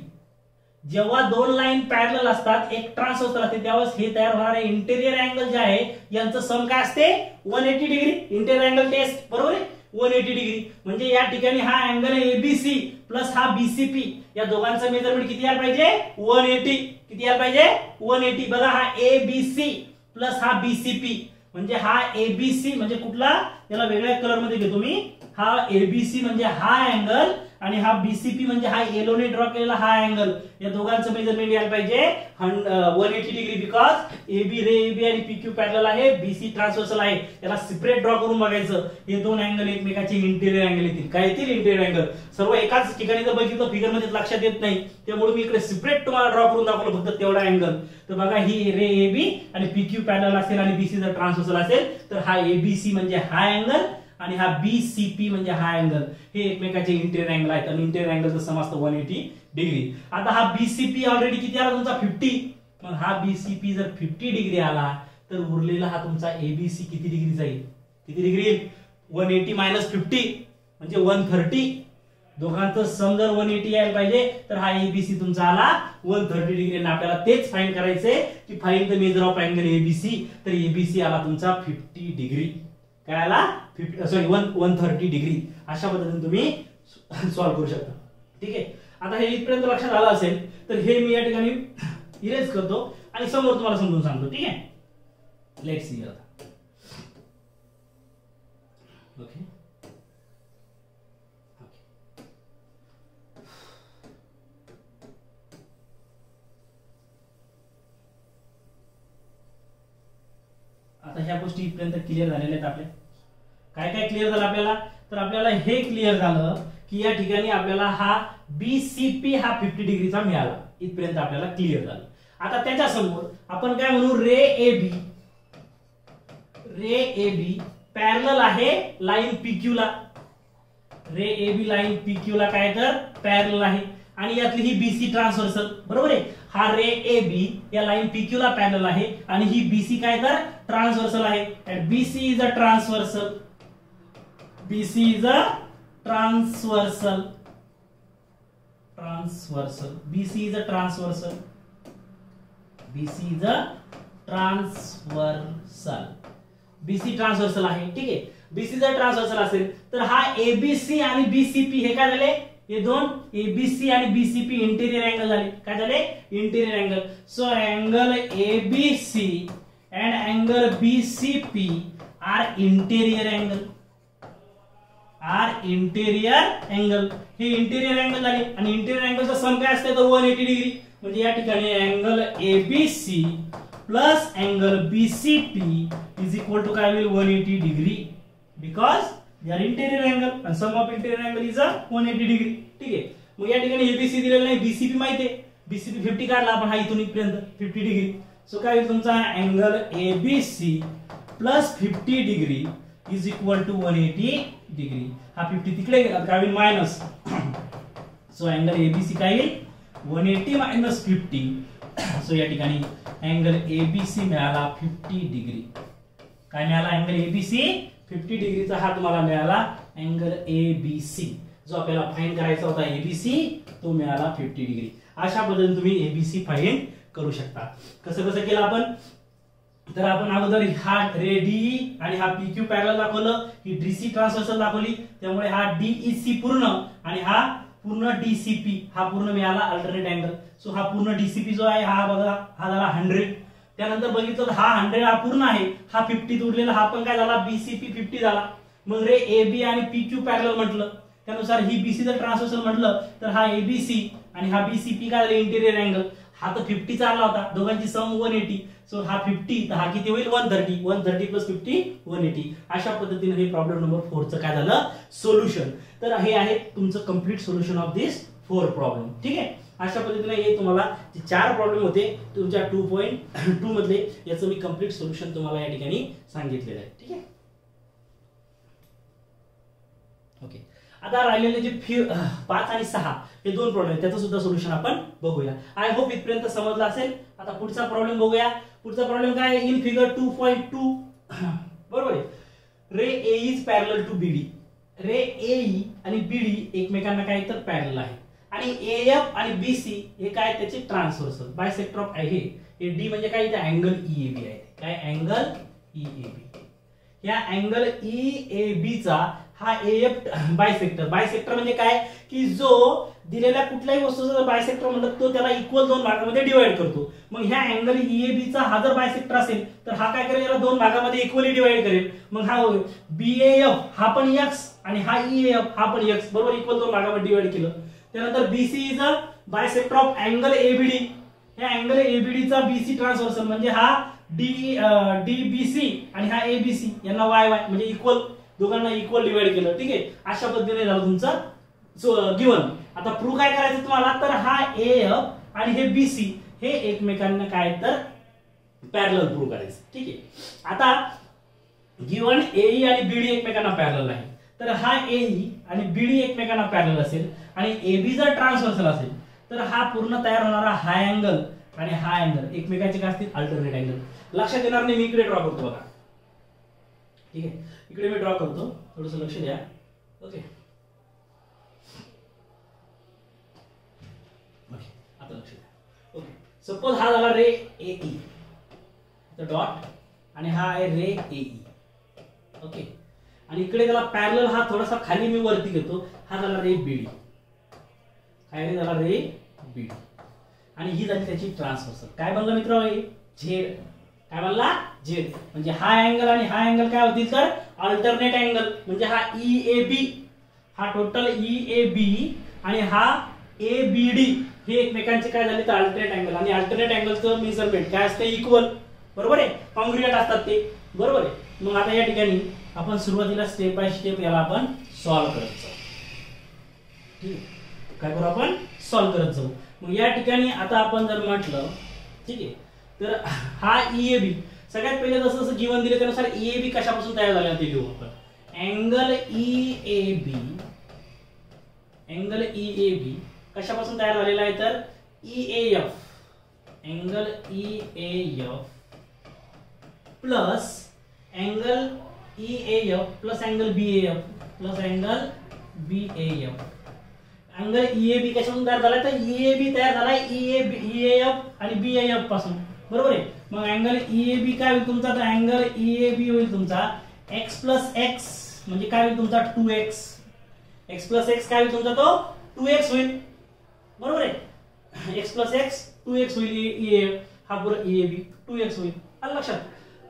जेव्हा दोन लाईन पॅरलल असतात, एक ट्रान्सव्हर्सल असते, त्यावेळेस हे तयार होणारे इंटेरियर अँगल जे आहे यांचं सम काय असते? 180 डिग्री. इंटेरियर अँगल टेस्ट, बरोबर आहे? 180 डिग्री. म्हणजे या ठिकाणी हा अँगल एबीसी प्लस हा बीसीपी, या दोघांचं मेजरमेंट किती यायला पाहिजे? 180. किती यायला पाहिजे? 180. बघा, हा एबीसी प्लस हा बीसीपी, म्हणजे हा एबीसी म्हणजे कुठला? याला वेगळ्या कलर मध्ये घेतो मी. हा एबीसी म्हणजे हा अँगल आणि हा बीसीपी म्हणजे हा येलोने ड्रॉ केलेला हा अँगल, या दोघांचं मेजरमेंट यायला पाहिजे 180 degree, because AB ray AB आणि पीक्यू पॅरलल आहे, बीसी ट्रान्सव्हर्सल आहे. त्याला सेपरेट ड्रॉ करून बघायचं. हे दोन अँगल एकमेकाचे इंटेरियर अँगल येतील. काय येतील? Interior angle. सर्व एकाच ठिकाणी जर बघितलं फिगर मध्ये लक्षात येत नाही, त्यामुळे मी इकडे सेपरेट तुम्हाला ड्रॉ करून दाखवलं फक्त तेवढा अँगल. तर बघा ही रे एबी आणि पीक्यू पॅरलल असेल आणि बीसी जर ट्रान्सव्हर्सल असेल तर हा एबीसी म्हणजे हा अँगल आणि हा बीसीपी म्हणजे हा अँगल, हे एकमेकाचे इंटेरियर अँगल आहेत. आणि इंटेरियर अँगलचं सम असतं 180 डिग्री. आता हा बीसीपी ऑलरेडी किती आला तुमचा? 50. मग हा बीसीपी जर 50 डिग्री आला तर उरलेला हा तुमचा एबीसी किती डिग्री जाईल? किती डिग्री येईल? 180 मायनस 50 म्हणजे 130. दोघांचं सम जर 180 यायला पाहिजे तर हा एबीसी तुमचा आला 130 डिग्री. आणि आपल्याला तेच फाइंड करायचंय की find the measure of angle ABC. तर एबीसी आला तुमचा 50 डिग्री. काय आला? 130 डिग्री. अशा पद्धतीने तुम्ही सॉल्व्ह करू शकता. ठीक आहे. आता हे इथपर्यंत लक्षात आलं असेल तर हे मी या ठिकाणी इरेज करतो आणि समोर तुम्हाला समजून सांगतो. ठीक आहे. लेट्स सी आता. ओके. आता ह्या गोष्टी इथपर्यंत क्लिअर झालेल्या आहेत आपल्या. काय काय क्लिअर झालं आपल्याला? तर आपल्याला हे क्लिअर झालं की या ठिकाणी आपल्याला हा बीसीपी हा 50 डिग्रीचा मिळाला. इथपर्यंत आपल्याला क्लिअर झालं. आता त्याच्या समोर आपण काय म्हणू? रे एबी पॅरलल आहे लाईन पीक्यू ला. रे एबी लाईन पीक्यू ला काय तर पॅरलल आहे आणि यातली ही बीसी ट्रान्सव्हर्सल. बरोबर आहे. हा रे एबी या लाईन पीक्यू ला पॅरलल आहे आणि ही बीसी काय तर ट्रान्सव्हर्सल आहे. and BC is a transversal. BC is a transversal. BC is a transversal. BC is a transversal. BC transversal आहे. ठीक आहे. BC जर ट्रान्सव्हर्सल असेल तर हा ABC आणि BCP हे काय झाले? हे दोन ABC आणि BCP इंटेरियर अँगल झाले. काय झाले? Interior angle. So angle ABC and angle BCP are interior angle. हे इंटेरियर अँगल झाले आणि इंटेरियर अँगलचा सम काय असते? तर 180 डिग्री. म्हणजे या ठिकाणी angle ABC plus angle BCP is equal to काय होईल? 180 degree. Because they are interior angle आणि sum of interior angle is 180 degree. ठीक आहे. मग या ठिकाणी एबीसी दिलेलं नाही, बीसीपी माहिती आहे. बीसीपी 50 काढला आपण हा इथून इथपर्यंत 50 डिग्री. सो काय होईल तुमचा? Angle ABC plus 50 degree is equal to 180 degree. हा 50 तिकडे गेला काय होईल? मायनस. सो अँगल ABC काय येईल? 180 मायनस 50. सो या ठिकाणी अँगल ABC मिळाला 50 डिग्री. काय मिळाला? अँगल ABC 50 डिग्रीचा हा तुम्हाला मिळाला अँगल ABC. जो आपल्याला फाइंड करायचा होता ABC तो मिळाला 50 डिग्री. अशा पद्धतीने तुम्ही ABC फाइंड करू शकता. कसं कसं केलं आपण? तर आपण अगोदर हा रे डी आणि हा पीक्यू पॅरलल दाखवलं, ही डीसी ट्रान्सव्हर्सल दाखवली. त्यामुळे हा डीईसी पूर्ण आणि हा पूर्ण डीसीपी हा पूर्ण मिळाला अल्टरनेट अँगल. सो हा पूर्ण डीसीपी जो आहे हा बघा हा झाला 100. त्यानंतर बघितलं तर हा 100 हा पूर्ण आहे. हा 50 उरलेला हा पण काय झाला? बीसीपी 50 झाला. मग रे एबी आणि पीक्यू पॅरलल म्हटलं त्यानुसार ही बीसी जर ट्रान्सव्हर्सल म्हटलं तर हा एबीसी आणि हा बीसीपी काय झाला? Interior angle. हा तर 50 चालला होता. दोघांची सम 180. सो हा 50 तर हा किती होईल? 130. 130 प्लस 50 180. अशा पद्धतीने हे प्रॉब्लेम नंबर 4 चं काय झालं? सोल्युशन. तर हे आहे तुमचं complete solution of this 4 problem. ठीक आहे. अशा पद्धतीने हे तुम्हाला जे 4 प्रॉब्लेम होते तुमच्या 2.2 मधले याचं मी कंप्लीट सोल्युशन तुम्हाला या ठिकाणी सांगितलेलं आहे. ठीक आहे. ओके. आता राहिलेले जे 5 आणि 6 हे दोन प्रॉब्लेम त्याचं सुद्धा सोल्युशन आपण बघूया. आय होप इथपर्यंत समजलं असेल. आता पुढचा प्रॉब्लेम बघूया. पुढचा प्रॉब्लेम काय? इन फिगर 2.2 बरोबर आहे. रे ए इज पॅरलल टू बीडी. रे एई आणि बीडी एकमेकांना काय तर पॅरलल आहे आणि एएफ आणि बीसी हे काय त्याचे ट्रान्सव्हर्सल बायसेक्टर ऑफ आहे. हे डी म्हणजे काय? इथे अँगल ईएबी आहे. काय? अँगल ईएबी. या अँगल ईएबी चा हा एएफ बायसेक्टर. बायसेक्टर म्हणजे काय? की जो दिलेल्या कुठल्याही वस्तूचा जर बायसेक्टर म्हणलं तो त्याला इक्वल दोन भागामध्ये डिवाइड करतो. मग ह्या अँगल EAB चा हा जर बायसेक्टर असेल तर हा काय करेल, याला दोन भागामध्ये इक्वली डिवाइड करेल. मग हा BAF हा पण x आणि हा EAF हा पण x, बरोबर इक्वल दोन भागामध्ये डिवाइड केलं. त्यानंतर BC is a bisector of angle ABD. ह्या अँगल ABD चा BC ट्रान्सव्हर्सल म्हणजे हा DBC आणि हा ABC यांना YY म्हणजे इक्वल, दोघांना इक्वल डिवाइड केलं. ठीक आहे, अशा पद्धतीने झालं तुमचं गिवन. आता प्रूव्ह काय करायचं तुम्हाला, तर हा AF आणि हे BC हे एकमेकांना काय तर पॅरलल प्रूव्ह करायचं. ठीक आहे, आता गिवन AE आणि BD एकमेकांना पॅरलल आहे, तर हा AE आणि BD एकमेकांना पॅरलल असेल आणि AB जर ट्रान्सव्हर्सल असेल तर हा पूर्ण तयार होणारा हा अँगल आणि हा अँगल एकमेकांचे काय असतील, अल्टरनेट अँगल. लक्षात येणार नाही, मी इकडे ड्रॉ करतो बघा. ठीक आहे, इकडे मी ड्रॉ करतो, थोडंसं लक्ष द्या. ओके, आता लक्ष द्या. ओके, सपोज हा झाला रे AE डॉट आणि हा आहे रे AE. ओके, आणि इकडे त्याला पॅरलल हा थोडासा खाली मी वरती घेतो, हा झाला रे BD, काय रे झाला रे BD, आणि ही झाली त्याची ट्रान्सव्हर्सल. काय बनलं मित्र, झेड. काय बनला, झेड. म्हणजे हा अँगल आणि हा अँगल काय होतील तर अल्टरनेट अँगल. म्हणजे हा EAB, हा टोटल EAB आणि हा ABD हे एकमेकांचे काय झाले तर अल्टरनेट अँगल. आणि अल्टरनेट अँगलचं मेजरमेंट काय असते, इक्वल, बरोबर आहे, कॉन्ग्रुएंट असतात ते, बरोबर आहे. मग आता या ठिकाणी आपण सुरुवातीला स्टेप बाय स्टेप याला आपण सॉल्व्ह करत जाऊ. ठीक आहे, काय करू आपण, सॉल्व्ह करत जाऊ. मग या ठिकाणी आता आपण जर म्हटलं, ठीक आहे, तर हा EAB सगळ्यात पहिले जसं जसं गिवन दिले त्यानुसार EAB कशापासून तयार झाला ते घेऊ आपण. अँगल EAB कशापासून तयार झालेला आहे तर EAF, angle EAF plus angle EAF plus angle BAF plus angle BAF. Angle EAB कशापासून तयार झाला तर EAB तयार झाला EAF आणि BAF पासून, बरोबर आहे. मग अँगल EAB काय होईल तुमचा, तर अँगल EAB होईल तुमचा x प्लस x म्हणजे काय होईल तुमचा 2x. x प्लस x काय होईल तुमचा, तो 2x होईल, बरोबर आहे. x प्लस x 2x होईल, EAF हा पुरा EAB 2x होईल. आलं लक्षात,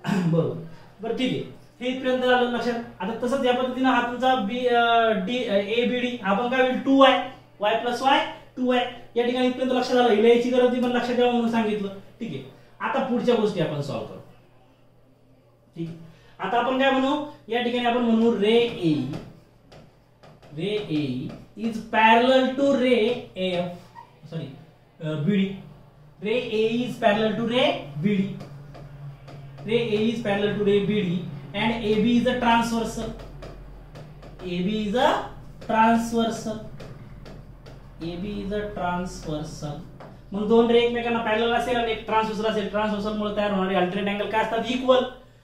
बरोबर. बरं ठीक आहे, हे इथपर्यंत आलं लक्षात. आता तसंच या पद्धतीने हा तुमचा ABD हा पण काय होईल 2y, y plus y 2y. या ठिकाणी इथपर्यंत लक्षात आलं, लिहायची गरज नाही पण लक्षात ठेवा म्हणून सांगितलं. ठीक आहे, आता पुढच्या गोष्टी आपण सॉल्व्ह करू. ठीक आहे, आता आपण काय म्हणू, या ठिकाणी आपण म्हणू ray AE is parallel to ray AF, sorry BD. Ray AE is parallel to ray BD. Ray AE is parallel to ray BD and AB is a transversal. AB is a transversal. AB is a transversal. मग दोन रे एकमेकांना पॅरलल असेल आणि एक ट्रान्सव्हर्सल असेल, ट्रान्सव्हर्सल मुळे तयार होणारे अल्टरनेट अँगल काय असतात, इक्वल.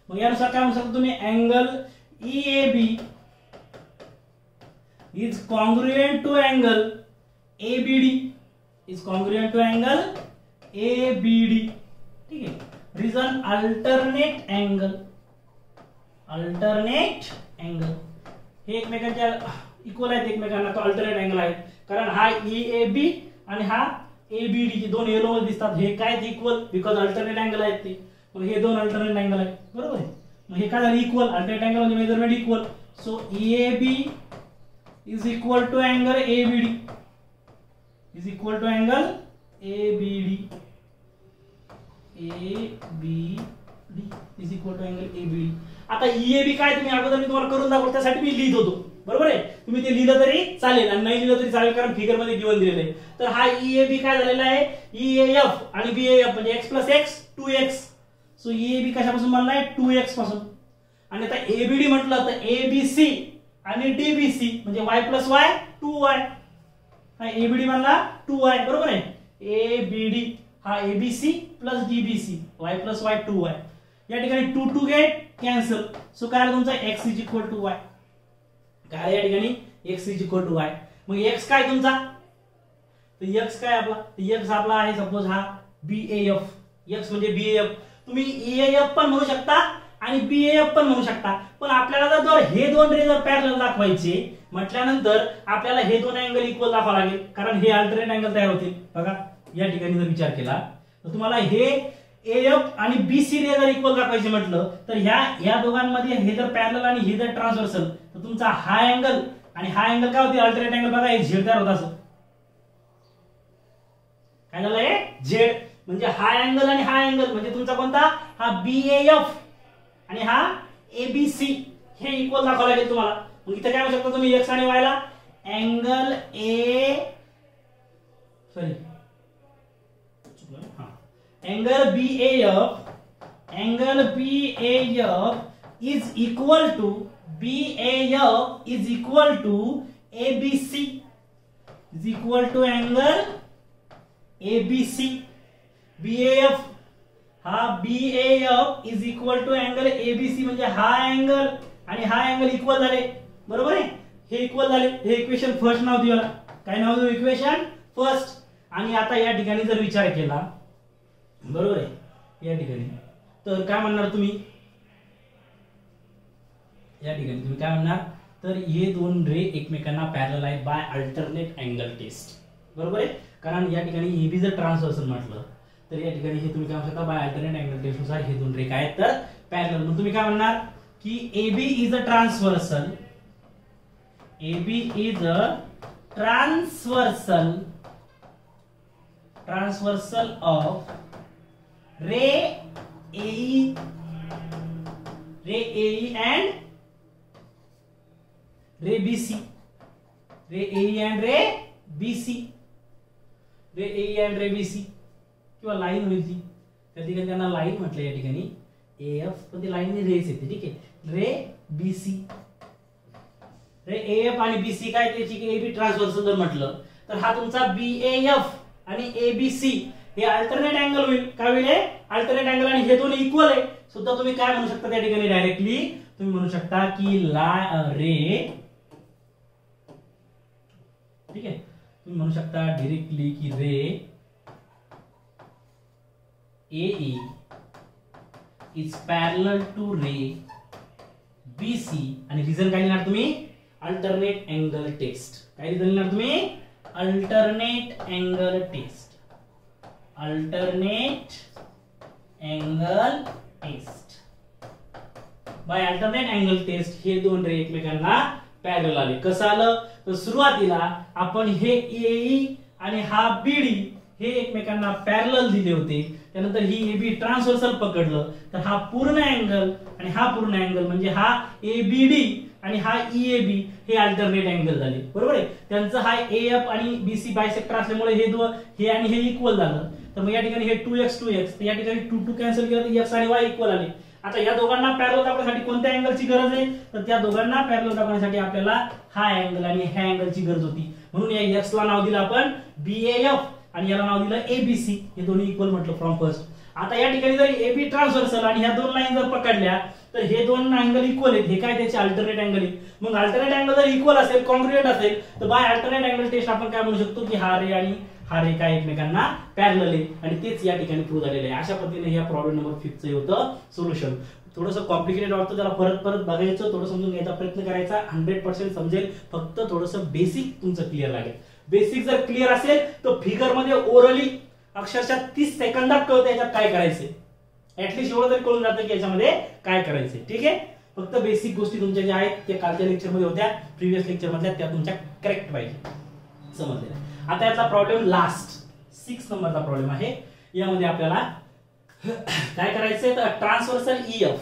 मग यानुसार काय म्हणू शकता तुम्ही, angle EAB is congruent to angle ABD, is congruent to angle ABD. ठीक आहे, रिझन अल्टरनेट अँगल. हे एकमेकांच्या इक्वल आहेत, एकमेकांना तो अल्टरनेट अँगल आहे, कारण हा EAB आणि हा ABD जे दोन येलो मध्ये दिसतात हे काय इक्वल, बिकॉज अल्टरनेट अँगल आहेत ते. मग हे दोन अल्टरनेट अँगल आहेत, बरोबर आहे. मग हे काय झालं, इक्वल. अल्टरनेट अँगल म्हणजे measurement equal. So EAB is equal to angle ABD is equal to angle ABD is equal to angle ABD. आता EAB काय तुम्ही अगोदर मी तुम्हाला करून दाखवतो, त्यासाठी मी लिहित होतो, बरोबर आहे. तुम्ही ते लिहिलं तरी चालेल आणि नाही लिहिलं तरी चालेल, कारण फिगर मध्ये गिवन दिलेलं आहे. तर हा EAB काय झालेला आहे, EAF आणि BAF म्हणजे x plus x 2x. So EAB कशापासून बनला आहे, 2x पासून. आणि आता ABD म्हटलं तर ABC आणि DBC म्हणजे y प्लस y 2y. हा ABD बनला 2y, बरोबर आहे. ABD हा ABC plus DBC y plus y 2y. या ठिकाणी 2 2 गेट कॅन्सल. सो काय आलं तुमचा x is equal to y. काय या ठिकाणी x is equal to y. मग x काय तुमचा, तर x काय आपला, x आपला आहे सपोज हा BAF. x म्हणजे BAF. तुम्ही EAF पण म्हणू शकता आणि BAF पण म्हणू शकता, पण आपल्याला जर हे दोन रे जर पॅरलल दाखवायचे म्हटल्यानंतर आपल्याला हे दोन अँगल इक्वल दाखवावं लागेल, कारण हे अल्टरनेट अँगल तयार होतील. बघा या ठिकाणी जर विचार केला तर तुम्हाला हे एएफ आणि बीसी रे जर इक्वल दाखवायचे म्हटलं तर ह्या दोघांमध्ये हे जर पॅरलल आणि हे जर ट्रान्सव्हर्सल तर तुमचा हा अँगल आणि हा अँगल काय होती अल्टरनेट अँगल. बघा हे झेड तयार होत असं. काय झालं हे झेड म्हणजे हा अँगल आणि हा अँगल म्हणजे तुमचा कोणता हा बीएएफ आणि हा एबीसी हे इक्वल दाखवावं लागेल तुम्हाला. मग इथे काय म्हणू शकता तुम्ही एक्स आणि वाय ला angle A sorry angle BAF is equal to ABC is equal to angle ABC. BAF हा BAF is equal to angle ABC म्हणजे हा अँगल आणि हा अँगल इक्वल झाले. बरोबर आहे. हे इक्वल झाले. हे इक्वेशन फर्स्ट नाव दिलं. काय नाव देऊ इक्वेशन फर्स्ट. आणि आता या ठिकाणी जर विचार केला बरोबर आहे या ठिकाणी तर काय म्हणणार तुम्ही या ठिकाणी तुम्ही काय म्हणणार तर हे दोन रे एकमेकांना पॅरलल आहेत बाय अल्टरनेट अँगल टेस्ट. बरोबर आहे. कारण या ठिकाणी हे बी जर ट्रान्सव्हर्सल म्हटलं तर या ठिकाणी हे तुम्ही काय म्हणता बाय अल्टरनेट अँगल टेस्ट नुसार हे दोन रे काय आहेत तर पॅरलल. मग तुम्ही काय म्हणणार की AB is a transversal transversal of ray AE and ray BC किंवा लाईन होईल ती कधी कधी त्यांना लाईन म्हटलं या ठिकाणी AF पण ती लाईन रेस येते. ठीक आहे. रे BC रे AF आणि BC काय त्याची AB ट्रान्सव्हर्सल जर म्हटलं तर हा तुमचा BAF आणि ABC हे अल्टरनेट अँगल होईल. काय होईल अल्टरनेट अँगल आणि हे दोन इक्वल आहे सुद्धा तुम्ही काय म्हणू शकता त्या ठिकाणी डायरेक्टली तुम्ही म्हणू शकता की रे ठीक आहे तुम्ही म्हणू शकता डायरेक्टली की ray AE is parallel to ray BC आणि रिझन काय लिहिणार तुम्ही अल्टरनेट अँगल टेस्ट. काय रिझन लिहिणार तुम्ही alternate angle test. Alternate angle test by alternate angle test हे दोन रे एकमेकांना पॅरलल आले. कसं आलं तर सुरुवातीला आपण हे AE आणि हा BD हे एकमेकांना पॅरलल दिले होते. त्यानंतर ही AB ट्रान्सव्हर्सल पकडलं तर हा पूर्ण अँगल आणि हा पूर्ण अँगल म्हणजे हा ABD आणि हा EAB हे अल्टरनेट अँगल झाले. बरोबर आहे. त्यांचं हा AF आणि BC बायसेक्टर असल्यामुळे हे आणि हे इक्वल झालं. तर मग या ठिकाणी हे 2x तर या ठिकाणी 2 कॅन्सल केलं तर x आणि y इक्वल आले. आता या दोघांना पॅरलल दाखवण्यासाठी कोणत्या अँगलची गरज आहे तर त्या दोघांना पॅरलल दाखवण्यासाठी आपल्याला हा अँगल आणि ह्या अँगलची गरज होती. म्हणून या x ला नाव दिलं आपण BAF आणि याला नाव दिलं ABC. हे दोन्ही इक्वल म्हटलं फ्रॉम फर्स्ट. आता या ठिकाणी जर AB ट्रान्सव्हर्सल आणि ह्या दोन लाईन जर पकडल्या तर हे दोन अँगल इक्वल आहेत. हे काय त्याचे अल्टरनेट अँगल आहे. मग अल्टरनेट अँगल जर इक्वल असेल कॉन्ग्रुएंट असेल तर बाय अल्टरनेट अँगल टेस्ट आपण काय म्हणू शकतो की हा रे आणि हा रे काय एकमेकांना पॅरलल आहे आणि तेच या ठिकाणी प्रूव्ह झालेलं आहे. अशा पद्धतीने या प्रॉब्लेम नंबर 5 चं होतं सोल्युशन. थोडंसं कॉम्प्लिकेटेड वाटतं त्याला परत बघायचं थोडं समजून घ्यायचा प्रयत्न करायचा 100% समजेल. फक्त थोडंसं बेसिक तुमचं क्लिअर लागेल. बेसिक जर क्लिअर असेल तर फिगर मध्ये ओरली अक्षरशः 30 सेकंदात कळतं याच्यात काय करायचंय. ऍटलीस्ट एवढं तरी कळून जातं की याच्यामध्ये काय करायचंय. ठीक आहे. फक्त बेसिक गोष्टी तुमच्या ज्या आहेत त्या कालच्या लेक्चर मध्ये होत्या प्रिव्हियस लेक्चर मधल्या त्या तुमच्या करेक्ट पाहिजे समजले. आता यातला प्रॉब्लेम लास्ट 6 नंबरचा प्रॉब्लेम आहे. यामध्ये आपल्याला काय करायचंय तर ट्रान्सव्हर्सल EF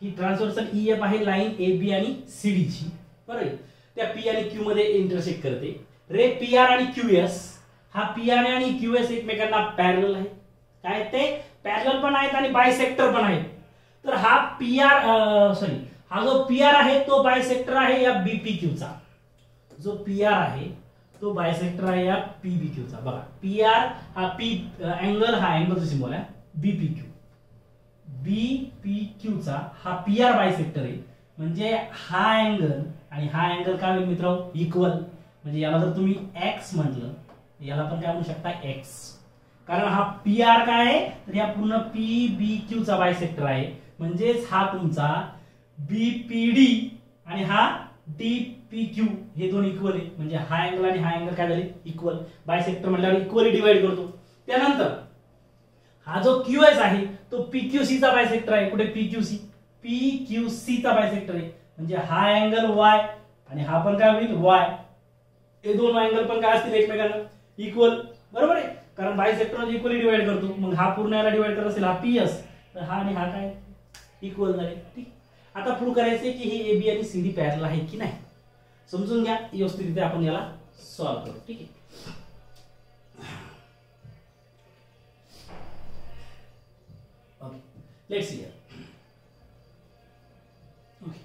ही ट्रान्सव्हर्सल EF आहे लाईन AB आणि CD ची. बरोबर. त्या P आणि Q मध्ये इंटरसेक्ट करते. रे PR आणि QS हा PR आणि QS एकमेकांना पॅरलल आहे. काय ते पॅरलल पण आहेत आणि बायसेक्टर पण आहेत. तर हा हा जो PR आहे तो बायसेक्टर आहे या BPQ चा. जो PR आहे तो बायसेक्टर आहे या PBQ चा. बघा PR हा P अँगल हा अँगलचा सिम्बॉल आहे BPQ चा हा PR बायसेक्टर आहे म्हणजे हा अँगल आणि हा अँगल काय होईल मित्र इक्वल. म्हणजे याला जर तुम्ही x म्हटलं याला पण काय म्हणू शकता x. कारण हा PR काय आहे तर या पूर्ण PBQ चा बायसेक्टर आहे. म्हणजेच हा तुमचा BPD आणि हा DP पी क्यू हे दोन इक्वल आहे, म्हणजे हा अँगल आणि हा अँगल काय झाले इक्वल, बायसेक्टर म्हटल्यावर इक्वली डिवाइड करतो. त्यानंतर हा जो क्यूएस आहे तो पीक्यूसी चा बायसेक्टर आहे. कुठे पीक्यूसी चा बायसेक्टर आहे, म्हणजे हा अँगल वाय आणि हा पण काय होईल वाय. हे दोन अँगल पण काय असतील एकमेकांना इक्वल, बरोबर आहे, कारण बायसेक्टर म्हणजे इक्वली डिवाइड करतो. मग हा पूर्ण याला डिवाइड करत असेल हा पीएस, तर हा आणि हा काय इक्वल झाले. ठीक, आता प्रूव्ह करायचे की हे एबी आणि सीडी पॅरलल आहे की नाही, समजून घ्या व्यवस्थितरित्या आपण याला सॉल्व्ह करू. ठीक आहे, लेट्स सी. ओके,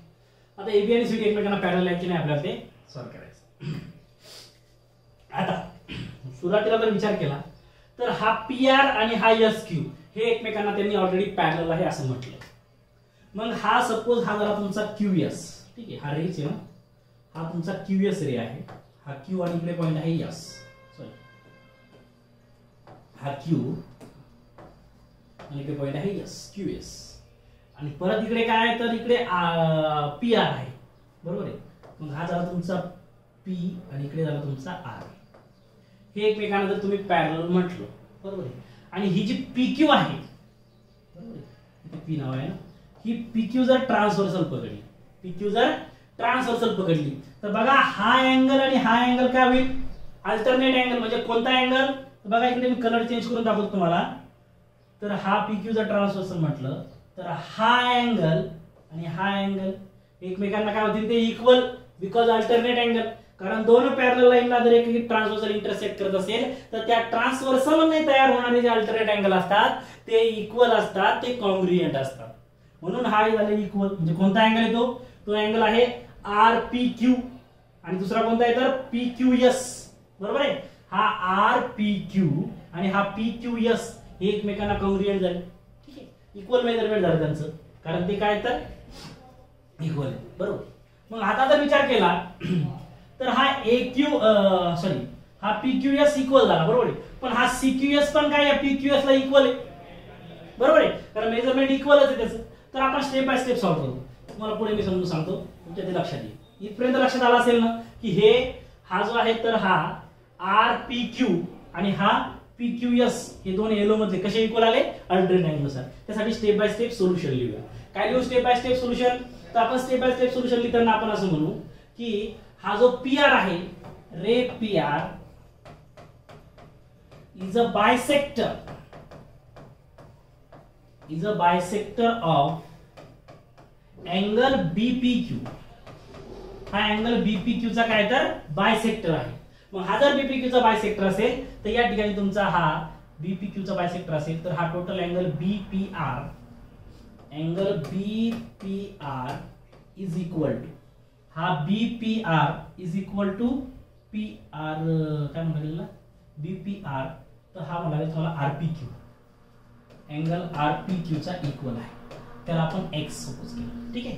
आता एबी आणि सीडी एकमेकांना पॅरलल आहे की नाही आपल्याला ते सॉल्व्ह करायचं. आता सुरुवातीला जर विचार केला तर हा पी आर आणि हा एस क्यू हे एकमेकांना त्यांनी ऑलरेडी पॅरलल आहे असं म्हटलं. मग हा सपोज हा झाला तुमचा क्यूएस, ठीक आहे, हा रेच आहे ना, हा तुमचा क्यूएस रे आहे, हा क्यू आणि इकडे पॉइंट आहे एस, सॉरी हा क्यू आणि इकडे पॉइंट आहे एस, क्यूएस, आणि परत इकडे काय आहे तर इकडे पी आर आहे, बरोबर आहे. मग हा झाला तुमचा पी आणि इकडे झाला तुमचा आर. हे एकमेकांना जर तुम्ही पॅरलल म्हटलं, बरोबर आहे, आणि ही जी पीक्यू आहे, बरोबर आहे, इथे पी नाव आहे ना, ही पीक्यू जर ट्रान्सव्हर्सल पकडली तर बघा हा अँगल आणि हा अँगल काय होईल अल्टरनेट अँगल. म्हणजे कोणता अँगल, बघा इकडे मी कलर चेंज करून दाखवतो तुम्हाला. तर हा पीक्यू जर ट्रान्सव्हर्सल म्हटलं तर हा अँगल आणि हा अँगल एकमेकांना काय होतील ते इक्वल, बिकॉज अल्टरनेट अँगल. कारण दोन पॅरलल लाईनला जर एक ट्रान्सव्हर्सल इंटरसेक्ट करत असेल तर त्या ट्रान्सव्हर्सलने तयार होणारे जे अल्टरनेट अँगल असतात ते इक्वल असतात, ते कॉन्ग्रुएंट असतात. म्हणून हा झाले इक्वल. म्हणजे कोणता अँगल येतो, तो अँगल आहे आर पी क्यू, आणि दुसरा कोणता आहे तर पी क्यू एस, बरोबर आहे. हा आर पी क्यू आणि हा पी क्यू एस हे एकमेकांना कॉन्ग्रुएंट झाले, ठीक आहे, इक्वल मेजरमेंट झालं त्यांचं, कारण ते काय तर इक्वल आहे, बरोबर. मग आता जर विचार केला तर हा ए क्यू सॉरी हा पी क्यू एस इक्वल झाला, बरोबर आहे, पण हा सी क्यू एस पण काय या पी क्यू एस ला इक्वल आहे, बरोबर आहे, कारण मेजरमेंट इक्वलच आहे त्याचं. तर आपण स्टेप बाय स्टेप सॉल्व्ह करू. तुम्हाला पुढे मी समजून सांगतो, तुमच्या ते लक्षात येईल. इथपर्यंत लक्षात आला असेल ना की हे हा जो आहे तर हा आर पी क्यू आणि हा पी क्यू एस हे दोन एलो मध्ये कसे इक्वल आले अल्टरनेट अँगल नुसार. त्यासाठी स्टेप बाय स्टेप सोल्युशन लिहूया. काय लिहू स्टेप बाय स्टेप सोल्युशन, तर आपण स्टेप बाय स्टेप सोल्युशन लिहिताना आपण असं म्हणू की हा जो पी आर आहे, ray P R is a bisector of angle BPQ. हा अँगल बीपीक्यू चा काय तर बायसेक्टर आहे. मग हा जर बीपीक्यू चा बायसेक्टर असेल तर या ठिकाणी तुमचा हा बीपीक्यू चा बायसेक्टर असेल तर हा total angle BPR is equal to हा BPR is equal to P R काय म्हणतात बीपीआर, तर हा म्हणाले तुम्हाला आरपीक्यू, अँगल आरपीक्यू चा इक्वल आहे, त्याला आपण एक्स सपोज केलं, ठीक आहे.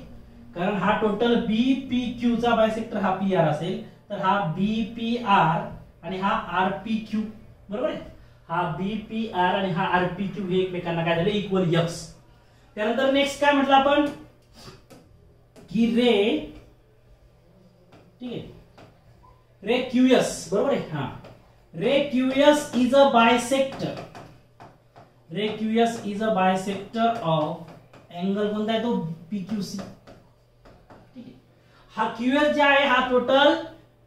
कारण हा टोटल बीपीक्यू चा बायसेक्टर हा पी आर असेल तर हा बीपीआर आणि हा आरपीक्यू, बरोबर आहे, हा बीपीआर आणि हा आरपीक्यू हे एकमेकांना काय झाले इक्वल एक्स. त्यानंतर नेक्स्ट काय म्हटलं आपण की रे, ठीक आहे, रे क्यूएस, बरोबर आहे, हा ray QS is a bisector of angle कोणता आहे तो पीक्यूसी, ठीक आहे. हा क्यूएस जे आहे हा टोटल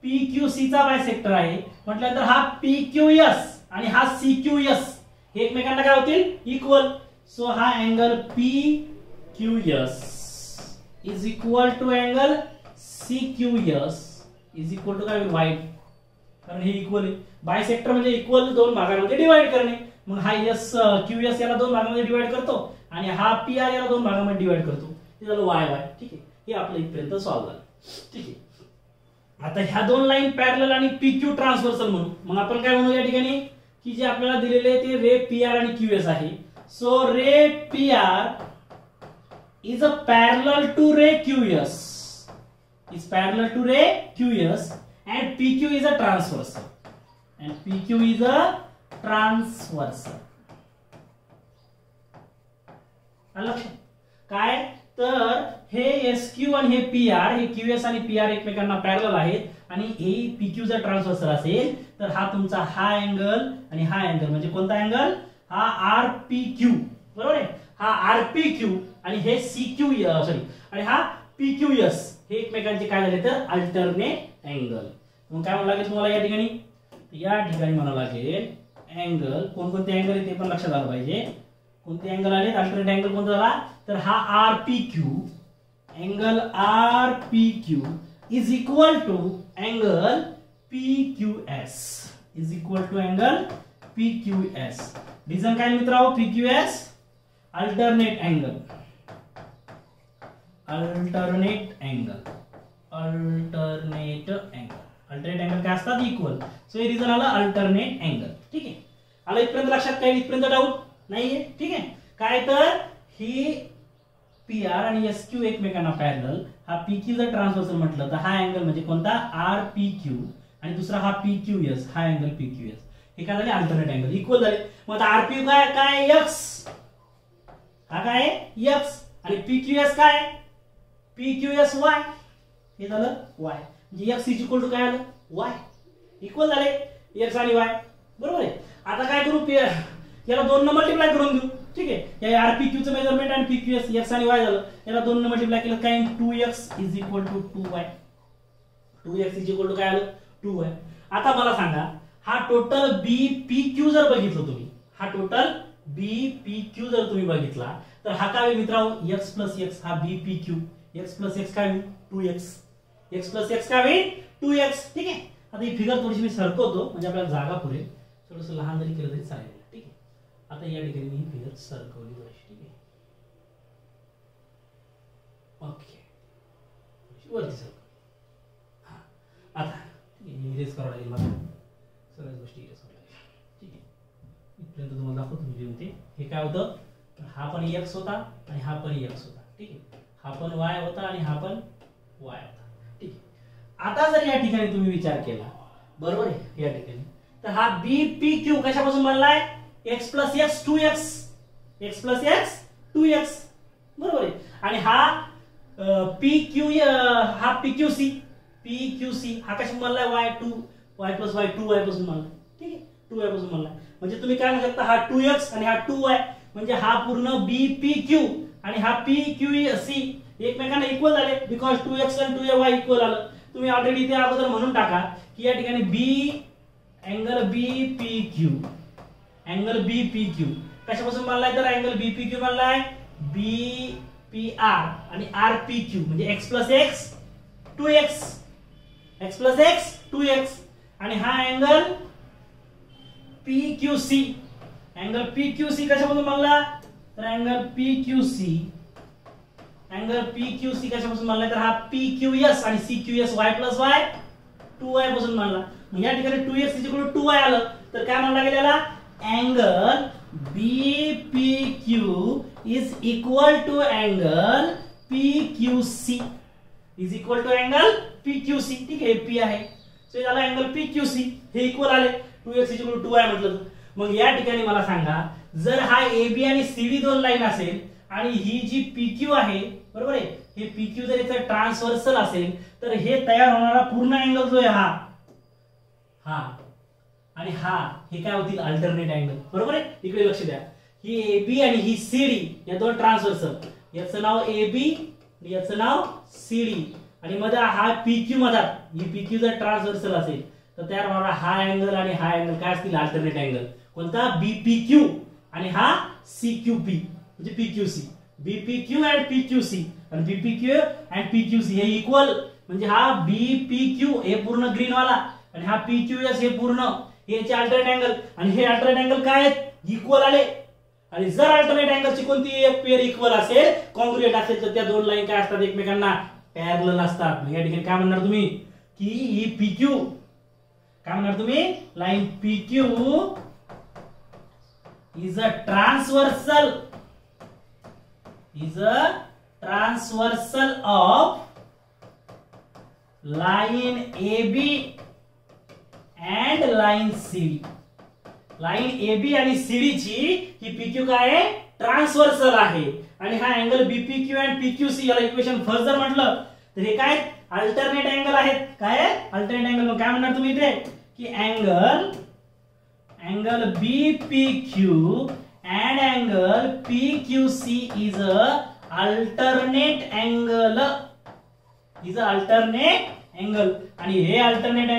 पीक्यूसी चा बायसेक्टर आहे, म्हटल्यानंतर हा पीक्यूएस आणि हा सीक्यूएस हे एकमेकांना काय होतील इक्वल. सो हा angle PQS is equal to angle CQS is equal to काय वाय, कारण हे इक्वल आहे. बायसेक्टर म्हणजे इक्वल दोन भागांमध्ये डिवाइड करणे. मग हा एस क्यूएस याला दोन भागांमध्ये डिवाइड करतो आणि हा पी आर याला दोन भागांमध्ये डिवाइड करतो, ते झालं वाय वाय, ठीक आहे. हे आपलं इथपर्यंत सॉल्व्ह झालं, ठीक आहे. आता ह्या दोन लाईन पॅरलल आणि पीक्यू ट्रान्सव्हर्सल म्हणू. मग आपण काय म्हणू या ठिकाणी की जे आपल्याला दिलेले ते रे पी आर आणि क्यूएस आहे. So ray P R is a parallel to ray QS, is parallel to ray QS and PQ is a transversal. लक्षात काय तर हे SQ आणि हे PR, हे QS आणि PR एकमेकांना पॅरलल आहेत आणि PQ जर ट्रान्सव्हर्सल असेल तर हा तुमचा हा अँगल आणि हा अँगल म्हणजे कोणता अँगल? हा RPQ, बरोबर आहे. हा RPQ आणि हे CQ सॉरी आणि हा PQS हे एकमेकांचे काय झाले तर अल्टरनेट अँगल. मग काय म्हणावं लागेल तुम्हाला या ठिकाणी? या ठिकाणी म्हणावं लागेल अँगल, कोणकोणते अँगल आहे ते पण लक्षात आलं पाहिजे. कोणते अँगल आले? अल्टरनेट अँगल कोणता झाला तर हा RPQ, angle RPQ is equal to angle PQS, is equal to angle PQS. Reason काय मित्रांनो? PQS alternate angle, alternate angle, alternate angle. Alternate angle काय असतात? इक्वल. सो हे रिझन आलं अल्टरनेट अँगल. ठीक आहे, आलं इथपर्यंत लक्षात? काही इथपर्यंत डाऊट नाहीये? ठीक आहे. काय तर ही PR आणि SQ एकमेकांना पॅरलल, हा PQ जर ट्रान्सव्हर्सल म्हटलं तर हा अँगल म्हणजे कोणता? RPQ आणि दुसरा हा PQS, हा अँगल PQS. हे काय झाले? अल्टरनेट अँगल इक्वल झाले. मग आता RPQ काय X, हा काय X आणि PQS काय? PQS Y. हे झालं Y म्हणजे X इज इक्वल टू काय आलं? Y. इक्वल झाले X आणि Y, बरोबर आहे. आता काय करू? याला 2 ने मल्टिप्लाय करून देऊ. ठीक आहे, या RPQ चं मेजरमेंट आणि PQS X आणि Y झालं. याला 2 ने मल्टिप्लाय केलं काय? 2X is equal to 2Y. 2X is equal to काय आलं? 2Y. आता मला सांगा, हा टोटल BPQ जर बघितलं तुम्ही, हा टोटल BPQ जर तुम्ही बघितला तर हा काय होईल मित्रांनो? X प्लस X, हा BPQ. X प्लस X काय होईल? 2X. X प्लस X काय होईल? 2X. ठीक आहे. आता ही फिगर थोडीशी मी सरकवतो म्हणजे आपल्याला जागा पुरेल. थोडंसं लहान जरी केलं तरी चालेल. ठीक आहे, आता या ठिकाणी मी ही फिगर सरकवली बरं. ठीक आहे, ओके, वरती सरकवली. हा, आता इरेज करावं लागेल मला, सगळ्याच गोष्टी इरेज करावं लागेल. ठीक आहे, इथपर्यंत तुम्हाला दाखवतो मी लिहून ते. हे काय होतं? हा पण X होता आणि हा पण X होता. ठीक आहे, हा पण Y होता आणि हा पण Y होता. ठीक आहे, आता जर या ठिकाणी तुम्ही विचार केला, बरोबर आहे, या ठिकाणी तर हा BPQ कशापासून बनलाय? X plus X 2X, X plus X 2X, बरोबर आहे. आणि हा PQ, हा PQC, PQC हा कशापासून बनलाय? Y प्लस Y 2Y पासून बनलाय. ठीक आहे, 2Y पासून बनलाय. म्हणजे तुम्ही काय म्हणू शकता? हा 2X आणि हा 2Y म्हणजे हा पूर्ण BPQ आणि हा PQC एकमेकांना इक्वल झाले बिकॉज 2X आणि 2Y इक्वल आलं. तुम्ही ऑलरेडी ते अगोदर म्हणून टाका की या ठिकाणी अँगल BPQ, अँगल BPQ कशापासून बनलाय? तर अँगल BPQ बनलाय BPR आणि RPQ म्हणजे X plus X 2X, X plus X 2X. आणि हा अँगल PQC, अँगल PQC कशापासून बनला? तर अँगल PQC, अँगल PQC कशापासून बनला? तर हा PQS आणि CQS Y plus Y 2Y पासून बनला. या ठिकाणी 2X is equal to 2Y आलं तर काय म्हणला गेलेला? Angle BPQ is equal to angle PQC, is equal to angle PQC. ठीक आहे, P आहे, सो झाला अँगल PQC. हे इक्वल आले 2X is equal to 2Y म्हटलं. मग या ठिकाणी मला सांगा, जर हा AB आणि CD दोन लाईन असेल आणि ही जी PQ आहे, बरोबर आहे, हे PQ जर याचं ट्रान्सव्हर्सल असेल तर हे तयार होणारा पूर्ण अँगल जो आहे हा आणि हा हे काय होतील? अल्टरनेट अँगल, बरोबर आहे. इकडे लक्ष द्या, ही AB आणि ही CD या दोन ट्रान्सव्हर्सल, याचं नाव AB आणि याचं नाव CD आणि मध्ये हा PQ मधात, ही PQ जर ट्रान्सव्हर्सल असेल तर तयार होणारा हा अँगल आणि हा अँगल काय असतील? Alternate angle. कोणता? BPQ आणि हा CQP म्हणजे PQC. BPQ and PQC आणि BPQ and PQC हे इक्वल म्हणजे हा BPQ हे पूर्ण ग्रीन वाला आणि हा PQS हे पूर्ण याचे अल्टरनेट अँगल आणि हे अल्टरनेट अँगल काय आहेत? इक्वल आले. आणि जर अल्टरनेट अँगलची कोणती एक पेअर इक्वल असेल, कॉन्ग्रुएंट असेल तर त्या दोन लाईन काय असतात? एकमेकांना पॅरलल असतात. या ठिकाणी काय म्हणणार तुम्ही की ही PQ काय म्हणणार तुम्ही? Line PQ is a transversal of line AB and line CD. Line AB आणि CD ची ही PQ काय आहे? ट्रान्सव्हर्सल आहे आणि हा अँगल बीपीक्यू अँड पीक्यूसी याला इक्वेशन फर्स्ट जर म्हटलं तर हे काय अल्टरनेट अँगल आहेत. काय अल्टरनेट अँगल काय म्हणणार तुम्ही इथे की angle BPQ and angle PQC is a alternate angle आणि हे अल्टरनेट